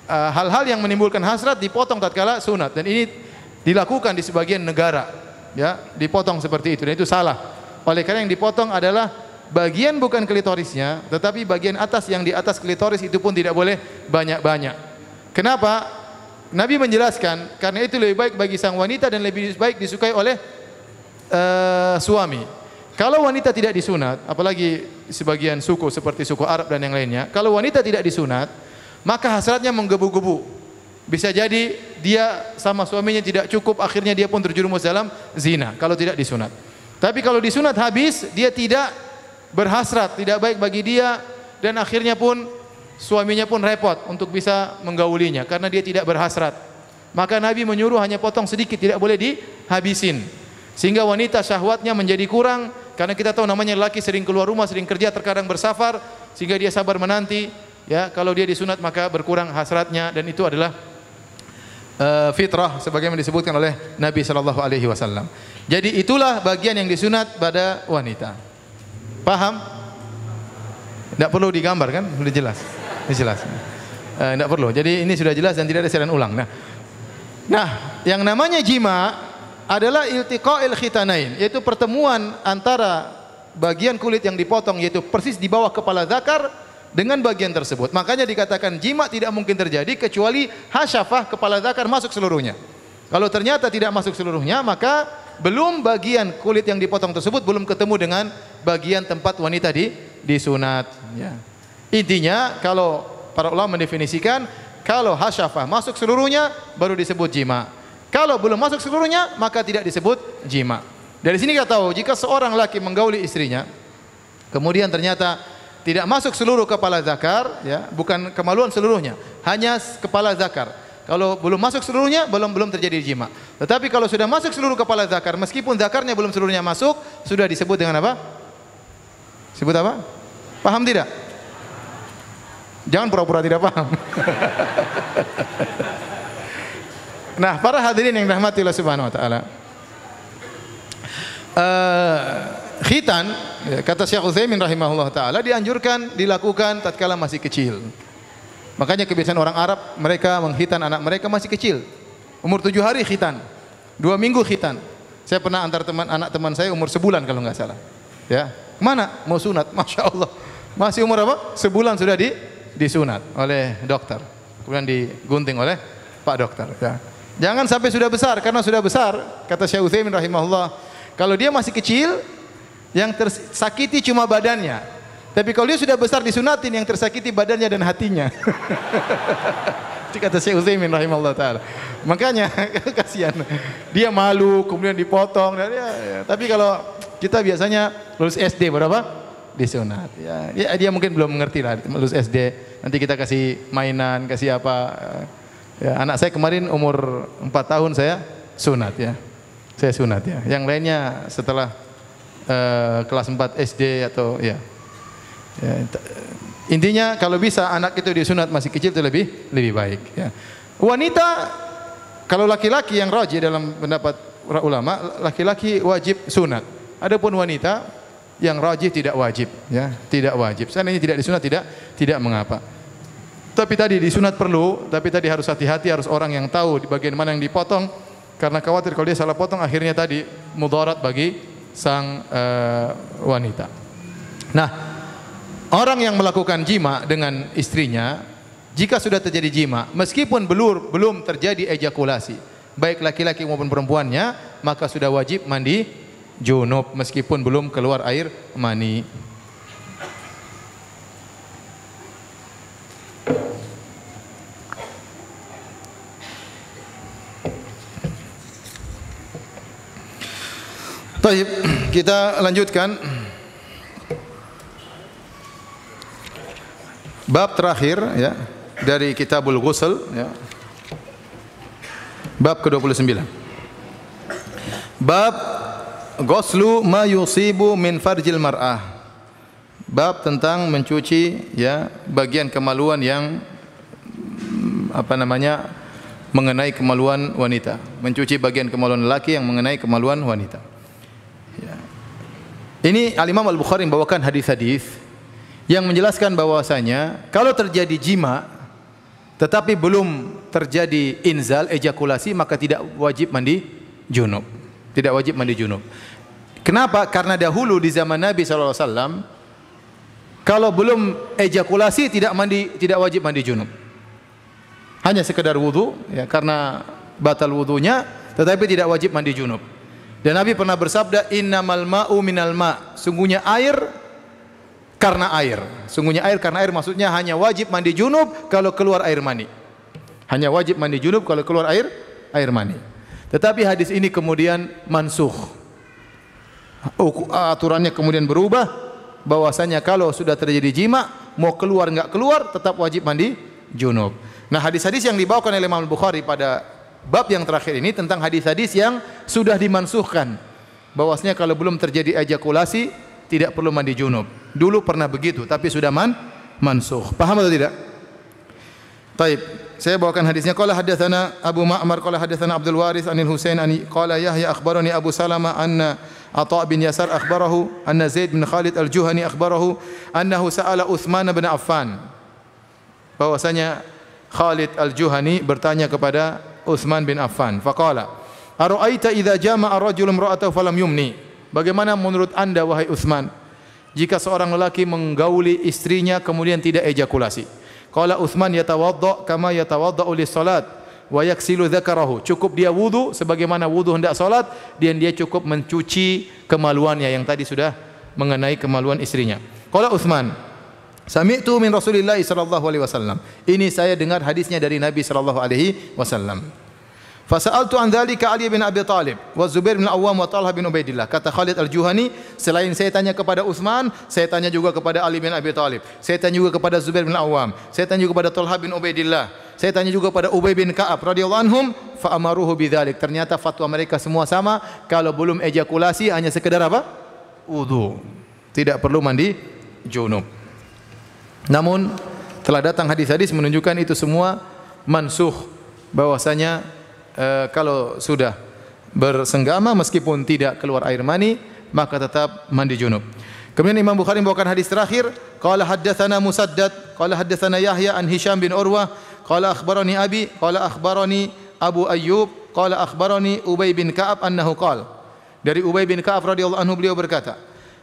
S1: hal-hal yang menimbulkan hasrat dipotong tatkala sunat, dan ini dilakukan di sebagian negara. Ya, dipotong seperti itu, dan itu salah. Oleh karena yang dipotong adalah bagian bukan klitorisnya, tetapi bagian atas, yang di atas klitoris itu pun tidak boleh banyak-banyak. Kenapa? Nabi menjelaskan karena itu lebih baik bagi sang wanita dan lebih baik disukai oleh suami. Kalau wanita tidak disunat, apalagi sebagian suku seperti suku Arab dan yang lainnya, kalau wanita tidak disunat, maka hasratnya menggebu-gebu. Bisa jadi dia sama suaminya tidak cukup, akhirnya dia pun terjerumus dalam zina kalau tidak disunat. Tapi kalau disunat habis, dia tidak berhasrat, tidak baik bagi dia, dan akhirnya pun suaminya pun repot untuk bisa menggaulinya karena dia tidak berhasrat. Maka Nabi menyuruh hanya potong sedikit, tidak boleh dihabisin. Sehingga wanita syahwatnya menjadi kurang, karena kita tahu namanya lelaki sering keluar rumah, sering kerja, terkadang bersafar, sehingga dia sabar menanti. Ya, kalau dia disunat maka berkurang hasratnya, dan itu adalah fitrah sebagaimana disebutkan oleh Nabi sallallahu alaihi wasallam. Jadi itulah bagian yang disunat pada wanita. Paham? Tidak perlu digambar kan? Sudah jelas. Jelas. Tidak perlu. Jadi ini sudah jelas dan tidak ada siaran ulang. Nah, yang namanya jima adalah iltiqa'il khitanain, yaitu pertemuan antara bagian kulit yang dipotong, yaitu persis di bawah kepala zakar dengan bagian tersebut. Makanya dikatakan jima tidak mungkin terjadi kecuali hasyafah, kepala zakar masuk seluruhnya. Kalau ternyata tidak masuk seluruhnya, maka belum bagian kulit yang dipotong tersebut belum ketemu dengan bagian tempat wanita disunat. Ya. Intinya kalau para ulama mendefinisikan, kalau hasyafah masuk seluruhnya baru disebut jima. Kalau belum masuk seluruhnya maka tidak disebut jima. Dari sini kita tahu jika seorang laki menggauli istrinya, kemudian ternyata tidak masuk seluruh kepala zakar, ya, bukan kemaluan seluruhnya, hanya kepala zakar. Kalau belum masuk seluruhnya belum terjadi jima. Tetapi kalau sudah masuk seluruh kepala zakar, meskipun zakarnya belum seluruhnya masuk, sudah disebut dengan apa? Sebut apa? Paham tidak? Jangan pura-pura tidak paham. Nah, para hadirin yang dirahmati Allah Subhanahu wa taala. Khitan, kata Syekh Utsaimin rahimahullah taala, dianjurkan dilakukan tatkala masih kecil. Makanya kebiasaan orang Arab, mereka mengkhitan anak mereka masih kecil. Umur 7 hari khitan. 2 minggu khitan. Saya pernah antar anak teman saya umur sebulan kalau enggak salah. Ya. Mana? Mau sunat. Masya Allah. Masih umur apa? Sebulan sudah disunat oleh dokter. Kemudian digunting oleh Pak dokter. Ya. Jangan sampai sudah besar, karena sudah besar, kata Syekh Utsaimin rahimahullah, kalau dia masih kecil, yang tersakiti cuma badannya. Tapi kalau dia sudah besar disunatin, yang tersakiti badannya dan hatinya. Itu kata Syekh Utsaimin rahimahullah taala. Makanya kasihan. Dia malu, kemudian dipotong, dan ya. Tapi kalau kita biasanya lulus SD berapa? Disunat. Ya, dia mungkin belum mengerti lah lulus SD. Nanti kita kasih mainan, kasih apa. Ya, anak saya kemarin umur 4 tahun saya sunat ya. Saya sunat ya. Yang lainnya setelah kelas 4 SD atau ya. Intinya kalau bisa anak itu disunat masih kecil itu lebih baik ya. Wanita, kalau laki-laki yang rajih dalam pendapat ulama, laki-laki wajib sunat. Adapun wanita yang rajih tidak wajib ya, tidak wajib. Seandainya tidak disunat tidak mengapa. Tapi tadi disunat perlu, tapi tadi harus hati-hati, harus orang yang tahu di bagian mana yang dipotong, karena khawatir kalau dia salah potong akhirnya tadi mudarat bagi sang wanita. Nah, orang yang melakukan jima dengan istrinya, jika sudah terjadi jima, meskipun belum terjadi ejakulasi, baik laki-laki maupun perempuannya, maka sudah wajib mandi junub meskipun belum keluar air mani. Baik, kita lanjutkan bab terakhir ya dari Kitabul Ghusl ya. Bab ke-29. Bab ghuslu ma yusibu min farjil mar'ah. Bab tentang mencuci ya bagian kemaluan yang mengenai kemaluan wanita. Mencuci bagian kemaluan lelaki yang mengenai kemaluan wanita. Ya. Ini Al-Imam Al-Bukhari membawakan hadis-hadis yang menjelaskan bahwasanya kalau terjadi jima tetapi belum terjadi inzal, ejakulasi, maka tidak wajib mandi junub. Tidak wajib mandi junub. Kenapa? Karena dahulu di zaman Nabi SAW, kalau belum ejakulasi tidak wajib mandi junub. Hanya sekedar wudu, ya, karena batal wudunya, tetapi tidak wajib mandi junub. Dan Nabi pernah bersabda, innamal ma'u minal ma'. Sungguhnya air karena air. Sungguhnya air karena air, maksudnya hanya wajib mandi junub kalau keluar air mani. Hanya wajib mandi junub kalau keluar air mani. Tetapi hadis ini kemudian mansukh. Aturannya kemudian berubah, bahwasanya kalau sudah terjadi jima, mau keluar enggak keluar tetap wajib mandi junub. Nah, hadis-hadis yang dibawakan oleh Imam Bukhari pada bab yang terakhir ini tentang hadis-hadis yang sudah dimansukhkan. Bahwasanya kalau belum terjadi ejakulasi tidak perlu mandi junub. Dulu pernah begitu, tapi sudah mansukh. Paham atau tidak? Taib. Saya bawakan hadisnya. Qala hadatsana Abu Ma'mar qala hadatsana Abdul Waris anil Husain ani qala Yahya akhbarani Abu Salamah anna Atha bin Yasar akhbarahu anna Zaid bin Khalid al-Juhani akhbarahu annahu sa'ala Utsman bin Affan. Bahwasanya Khalid al-Juhani bertanya kepada Utsman bin Affan. Faqala, "Ara'aita idza jama'a rajulun imra'atahu falam yumni?" Bagaimana menurut Anda wahai Utsman, jika seorang lelaki menggauli istrinya kemudian tidak ejakulasi? Qala Utsman, yatawadda kama yatawadda'u lis-salat wa yaksilu dzakarahu. Cukup dia wudu sebagaimana wudu hendak salat, dan dia cukup mencuci kemaluannya yang tadi sudah mengenai kemaluan istrinya. Qala Utsman, sami'tu min Rasulillah sallallahu alaihi wasallam. Ini saya dengar hadisnya dari Nabi sallallahu alaihi wasallam. Fasa'altu an dzalika Ali bin Abi Thalib wa Zubair bin Awwam wa Talha bin Ubaidillah. Kata Khalid al-Juhani, selain saya tanya kepada Utsman, saya tanya juga kepada Ali bin Abi Thalib. Saya tanya juga kepada Zubair bin Awwam. Saya tanya juga kepada Talha bin Ubaidillah. Saya tanya juga kepada Ubay bin Ka'ab radhiyallahu anhum, fa amaruhu bidzalik. Ternyata fatwa mereka semua sama, kalau belum ejakulasi hanya sekedar apa? Wudu. Tidak perlu mandi junub. Namun telah datang hadis-hadis menunjukkan itu semua mansukh, bahwasanya kalau sudah bersenggama meskipun tidak keluar air mani maka tetap mandi junub. Kemudian Imam Bukhari membawakan hadis terakhir, qala haddatsana Musaddad qala haddatsana Yahya an Hisham bin Urwah qala akhbarani Abi qala akhbarani Abu Ayyub qala akhbarani Ubay bin Ka'ab annahu qala. Dari Ubay bin Ka'ab radhiyallahu anhu beliau berkata,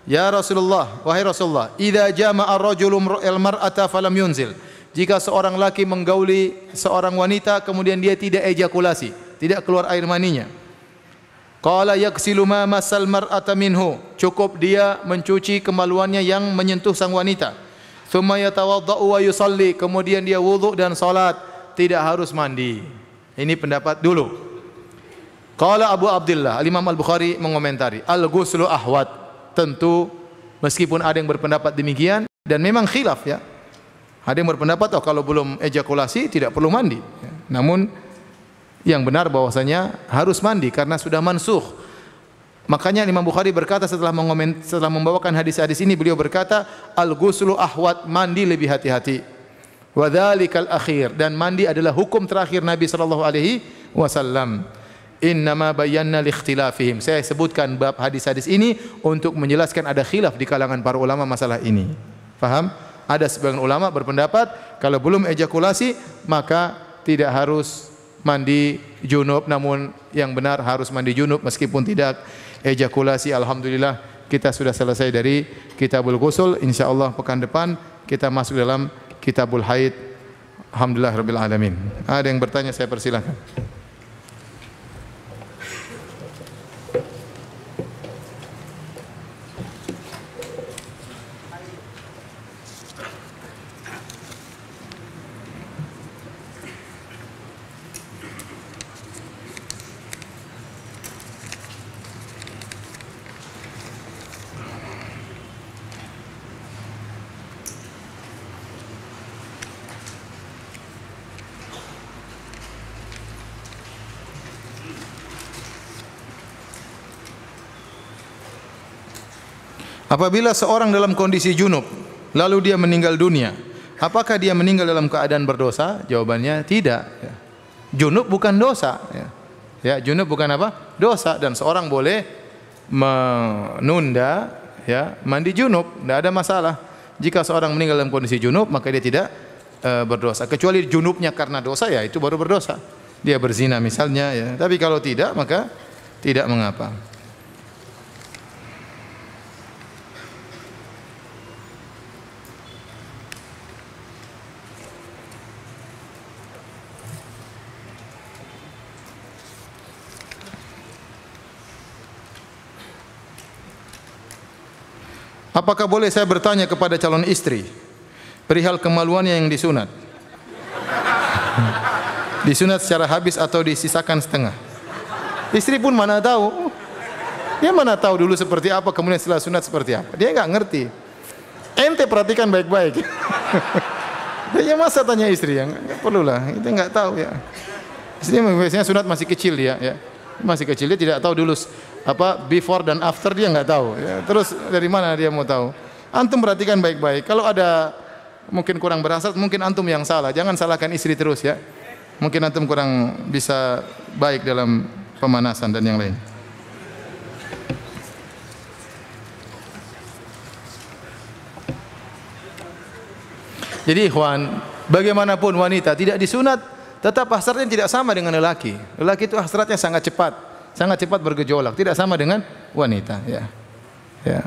S1: "Ya Rasulullah, wahai Rasulullah, idza jama'a ar-rajulu al-mar'ata falam yunzil." Jika seorang laki menggauli seorang wanita kemudian dia tidak ejakulasi, tidak keluar air maninya. Qala yaghsilu ma masal mar'ata minhu. Cukup dia mencuci kemaluannya yang menyentuh sang wanita. Tsumma yatawaddau wa yusalli. Kemudian dia wudu dan salat, tidak harus mandi. Ini pendapat dulu. Qala Abu Abdullah, Al-Imam Al-Bukhari mengomentari, al-ghuslu ahwat. Tentu meskipun ada yang berpendapat demikian dan memang khilaf ya. Ada yang berpendapat kalau belum ejakulasi tidak perlu mandi. Namun yang benar bahwasanya harus mandi karena sudah mansukh. Makanya Imam Bukhari berkata setelah membawakan hadis-hadis ini, beliau berkata, al-ghuslu ahwat, mandi lebih hati-hati. Wa dzalikal akhir, dan mandi adalah hukum terakhir Nabi sallallahu alaihi wasallam. Innama bayyana liikhtilafihim. Saya sebutkan bab hadis-hadis ini untuk menjelaskan ada khilaf di kalangan para ulama masalah ini. Faham? Ada sebagian ulama berpendapat kalau belum ejakulasi maka tidak harus mandi junub, namun yang benar harus mandi junub meskipun tidak ejakulasi. Alhamdulillah kita sudah selesai dari Kitabul Ghusl. Insyaallah pekan depan kita masuk dalam Kitabul Haid. Alhamdulillah rabbil alamin. Ada yang bertanya, saya persilahkan. Apabila seorang dalam kondisi junub lalu dia meninggal dunia, apakah dia meninggal dalam keadaan berdosa? Jawabannya tidak. Ya. Junub bukan dosa. Ya. Ya, junub bukan apa? Dosa. Dan seorang boleh menunda ya mandi junub, tidak ada masalah. Jika seorang meninggal dalam kondisi junub, maka dia tidak berdosa. Kecuali junubnya karena dosa, ya itu baru berdosa. Dia berzina misalnya, ya. Tapi kalau tidak, maka tidak mengapa. Apakah boleh saya bertanya kepada calon istri perihal kemaluannya yang disunat? Disunat secara habis atau disisakan setengah? Istri pun mana tahu. Dia mana tahu dulu seperti apa, kemudian setelah sunat seperti apa. Dia enggak ngerti. Ente perhatikan baik-baik. Dia masa tanya istri, yang enggak perlulah. Kita enggak tahu ya. Istri biasanya sunat masih kecil dia, ya. Masih kecil, dia tidak tahu dulu apa before dan after, dia nggak tahu ya. Terus dari mana dia mau tahu? Antum perhatikan baik-baik. Kalau ada mungkin kurang berhasrat, mungkin antum yang salah. Jangan salahkan istri terus ya. Mungkin antum kurang bisa baik dalam pemanasan dan yang lain. Jadi ikhwan, bagaimanapun wanita tidak disunat, tetap hasratnya tidak sama dengan lelaki. Lelaki itu hasratnya sangat cepat bergejolak, tidak sama dengan wanita. Ya, ya.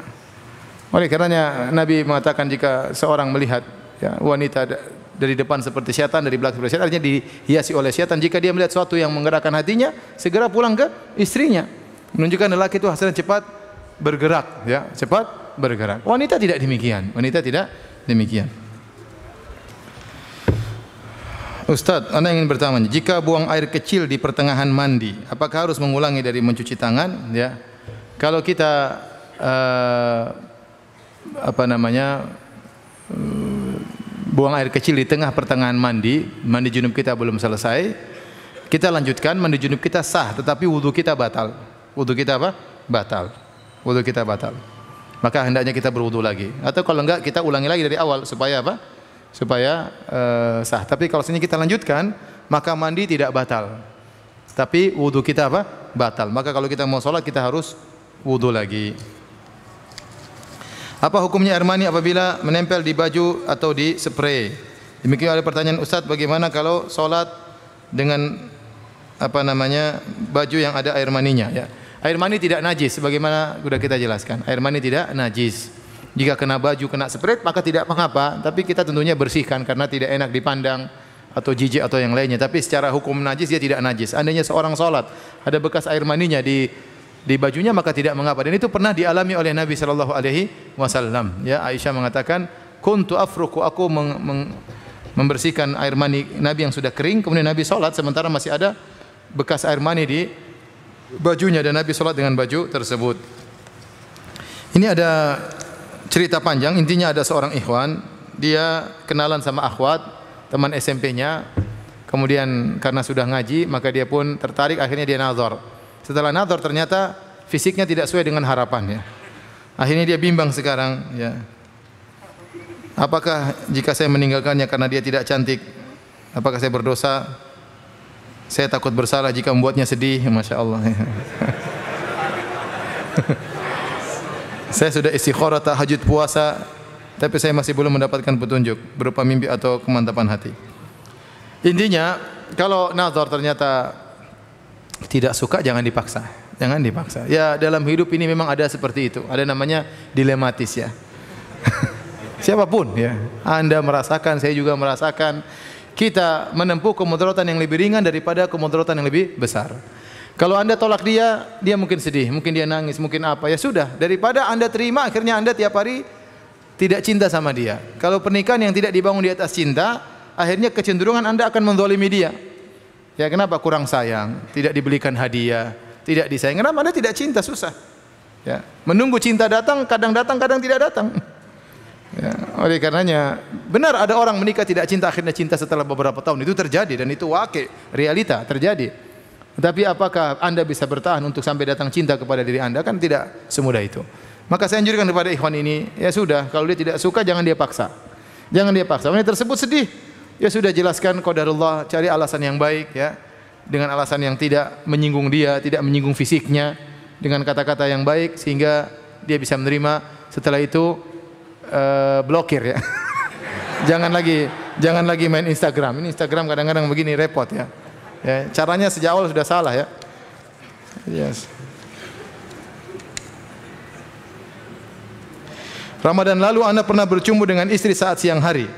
S1: Oleh karenanya Nabi mengatakan jika seorang melihat ya, wanita dari depan seperti setan, dari belakang seperti setan, artinya dihiasi oleh setan. Jika dia melihat sesuatu yang menggerakkan hatinya, segera pulang ke istrinya. Menunjukkan lelaki itu hasratnya cepat bergerak, ya, cepat bergerak. Wanita tidak demikian. Wanita tidak demikian. Ustaz, Anda ingin bertanya, jika buang air kecil di pertengahan mandi, apakah harus mengulangi dari mencuci tangan? Ya, kalau kita buang air kecil di tengah pertengahan mandi junub kita belum selesai, kita lanjutkan, mandi junub kita sah, tetapi wudu kita batal. Wudu kita apa? Batal. Wudu kita batal. Maka hendaknya kita berwudu lagi. Atau kalau enggak, kita ulangi lagi dari awal supaya apa? Supaya sah. Tapi kalau sini kita lanjutkan, maka mandi tidak batal, tapi wudu kita apa? Batal. Maka kalau kita mau sholat, kita harus wudu lagi. Apa hukumnya air mani apabila menempel di baju atau di spray? Demikian ada pertanyaan, Ustaz, bagaimana kalau sholat dengan baju yang ada air maninya? Ya. Air mani tidak najis, sebagaimana sudah kita jelaskan. Air mani tidak najis. Jika kena baju, kena spray, maka tidak mengapa. Tapi kita tentunya bersihkan karena tidak enak dipandang atau jijik atau yang lainnya. Tapi secara hukum najis dia tidak najis. Andainya seorang sholat ada bekas air maninya di bajunya, maka tidak mengapa. Dan itu pernah dialami oleh Nabi sallallahu alaihi wasallam. Ya, Aisyah mengatakan, "Kuntu afruku," aku membersihkan air mani Nabi yang sudah kering, kemudian Nabi sholat sementara masih ada bekas air mani di bajunya dan Nabi sholat dengan baju tersebut. Ini ada cerita panjang, intinya ada seorang ikhwan, dia kenalan sama akhwat, teman SMP-nya. Kemudian karena sudah ngaji, maka dia pun tertarik, akhirnya dia nazar. Setelah nazar ternyata fisiknya tidak sesuai dengan harapan ya. Akhirnya dia bimbang sekarang ya. Apakah jika saya meninggalkannya karena dia tidak cantik, apakah saya berdosa? Saya takut bersalah jika membuatnya sedih, Masya Allah. Saya sudah istikharah, tahajud, puasa, tapi saya masih belum mendapatkan petunjuk berupa mimpi atau kemantapan hati. Intinya, kalau nazar ternyata tidak suka, jangan dipaksa. Jangan dipaksa. Ya, dalam hidup ini memang ada seperti itu. Ada namanya dilematis ya. Siapapun ya. Anda merasakan, saya juga merasakan. Kita menempuh kemudaratan yang lebih ringan daripada kemudaratan yang lebih besar. Kalau Anda tolak dia, dia mungkin sedih, mungkin dia nangis, mungkin apa. Ya sudah, daripada Anda terima, akhirnya Anda tiap hari tidak cinta sama dia. Kalau pernikahan yang tidak dibangun di atas cinta, akhirnya kecenderungan Anda akan menzalimi dia. Ya, kenapa? Kurang sayang, tidak dibelikan hadiah, tidak disayang. Kenapa? Anda tidak cinta, susah. Ya, menunggu cinta datang, kadang tidak datang. Ya, oleh karenanya, benar ada orang menikah tidak cinta, akhirnya cinta setelah beberapa tahun. Itu terjadi dan itu wakil, realita terjadi. Tapi apakah Anda bisa bertahan untuk sampai datang cinta kepada diri Anda? Kan tidak semudah itu. Maka saya anjurkan kepada ikhwan ini, ya sudah, kalau dia tidak suka jangan dia paksa. Jangan dia paksa. Wanita tersebut sedih, ya sudah jelaskan qadarullah, cari alasan yang baik ya. Dengan alasan yang tidak menyinggung dia, tidak menyinggung fisiknya, dengan kata-kata yang baik sehingga dia bisa menerima. Setelah itu blokir ya. Jangan lagi main Instagram. Ini Instagram kadang-kadang begini repot ya. Ya, caranya sejak awal sudah salah ya. Yes. Ramadan lalu Anda pernah bercumbu dengan istri saat siang hari.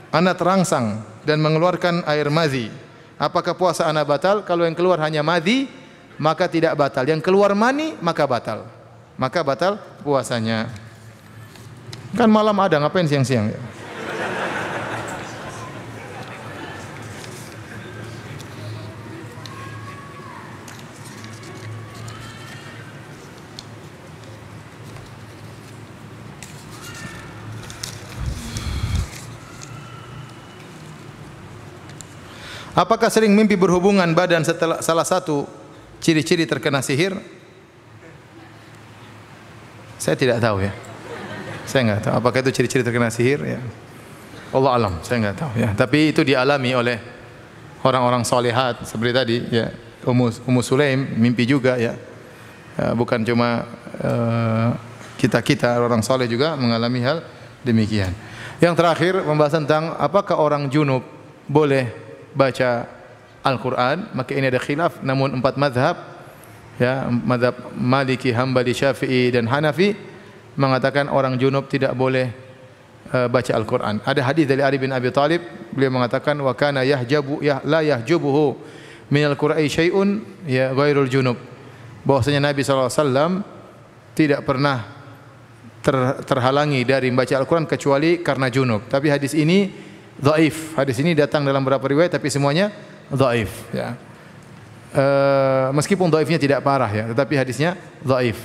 S1: Anda terangsang dan mengeluarkan air madhi. Apakah puasa Anda batal? Kalau yang keluar hanya madhi, maka tidak batal. Yang keluar mani, maka batal. Maka batal puasanya. Kan malam ada, ngapain siang-siang ya? Apakah sering mimpi berhubungan badan setelah salah satu ciri-ciri terkena sihir? Saya tidak tahu ya. Saya enggak tahu apakah itu ciri-ciri terkena sihir ya. Allah alam, saya enggak tahu ya. Tapi itu dialami oleh orang-orang solehat seperti tadi ya. Ummu Sulaim mimpi juga ya. Bukan cuma kita orang soleh juga mengalami hal demikian. Yang terakhir pembahasan tentang apakah orang junub boleh baca Al-Quran. Maka ini ada khilaf, namun 4 mazhab ya, mazhab Maliki, Hambali, Syafi'i dan Hanafi mengatakan orang junub tidak boleh baca Al-Quran. Ada hadis dari Ali bin Abi Thalib, beliau mengatakan wa kana la yahjubuhu min al-Qur'ani syai'un ya ghairul junub. Bahwasanya Nabi SAW tidak pernah terhalangi dari membaca Al-Quran kecuali karena junub. Tapi hadis ini dhaif. Hadis ini datang dalam beberapa riwayat tapi semuanya dhaif ya. Meskipun dhaifnya tidak parah ya, tetapi hadisnya dhaif.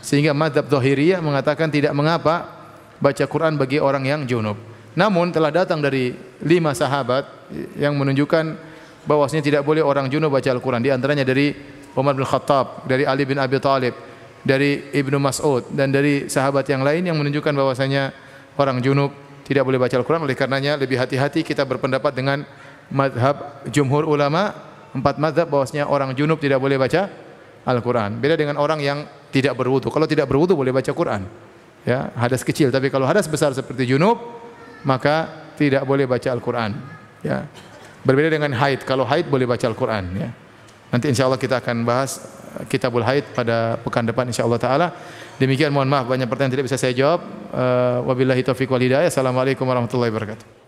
S1: Sehingga mazhab Dhahiriyah mengatakan tidak mengapa baca Quran bagi orang yang junub. Namun telah datang dari 5 sahabat yang menunjukkan bahwasanya tidak boleh orang junub baca Al-Quran. Di antaranya dari Umar bin Khattab, dari Ali bin Abi Thalib, dari Ibnu Mas'ud dan dari sahabat yang lain yang menunjukkan bahwasanya orang junub tidak boleh baca Al-Quran. Oleh karenanya lebih hati-hati kita berpendapat dengan mazhab jumhur ulama, 4 mazhab bahwasanya orang junub tidak boleh baca Al-Quran. Beda dengan orang yang tidak berwudu. Kalau tidak berwudu boleh baca Quran. Ya, hadas kecil. Tapi kalau hadas besar seperti junub, maka tidak boleh baca Al-Quran. Ya. Berbeda dengan haid. Kalau haid boleh baca Al-Quran. Ya. Nanti insya Allah kita akan bahas Kitabul Haid pada pekan depan insyaallah taala. Demikian, mohon maaf banyak pertanyaan tidak bisa saya jawab. Wabillahi taufiq wal hidayah. Assalamualaikum warahmatullahi wabarakatuh.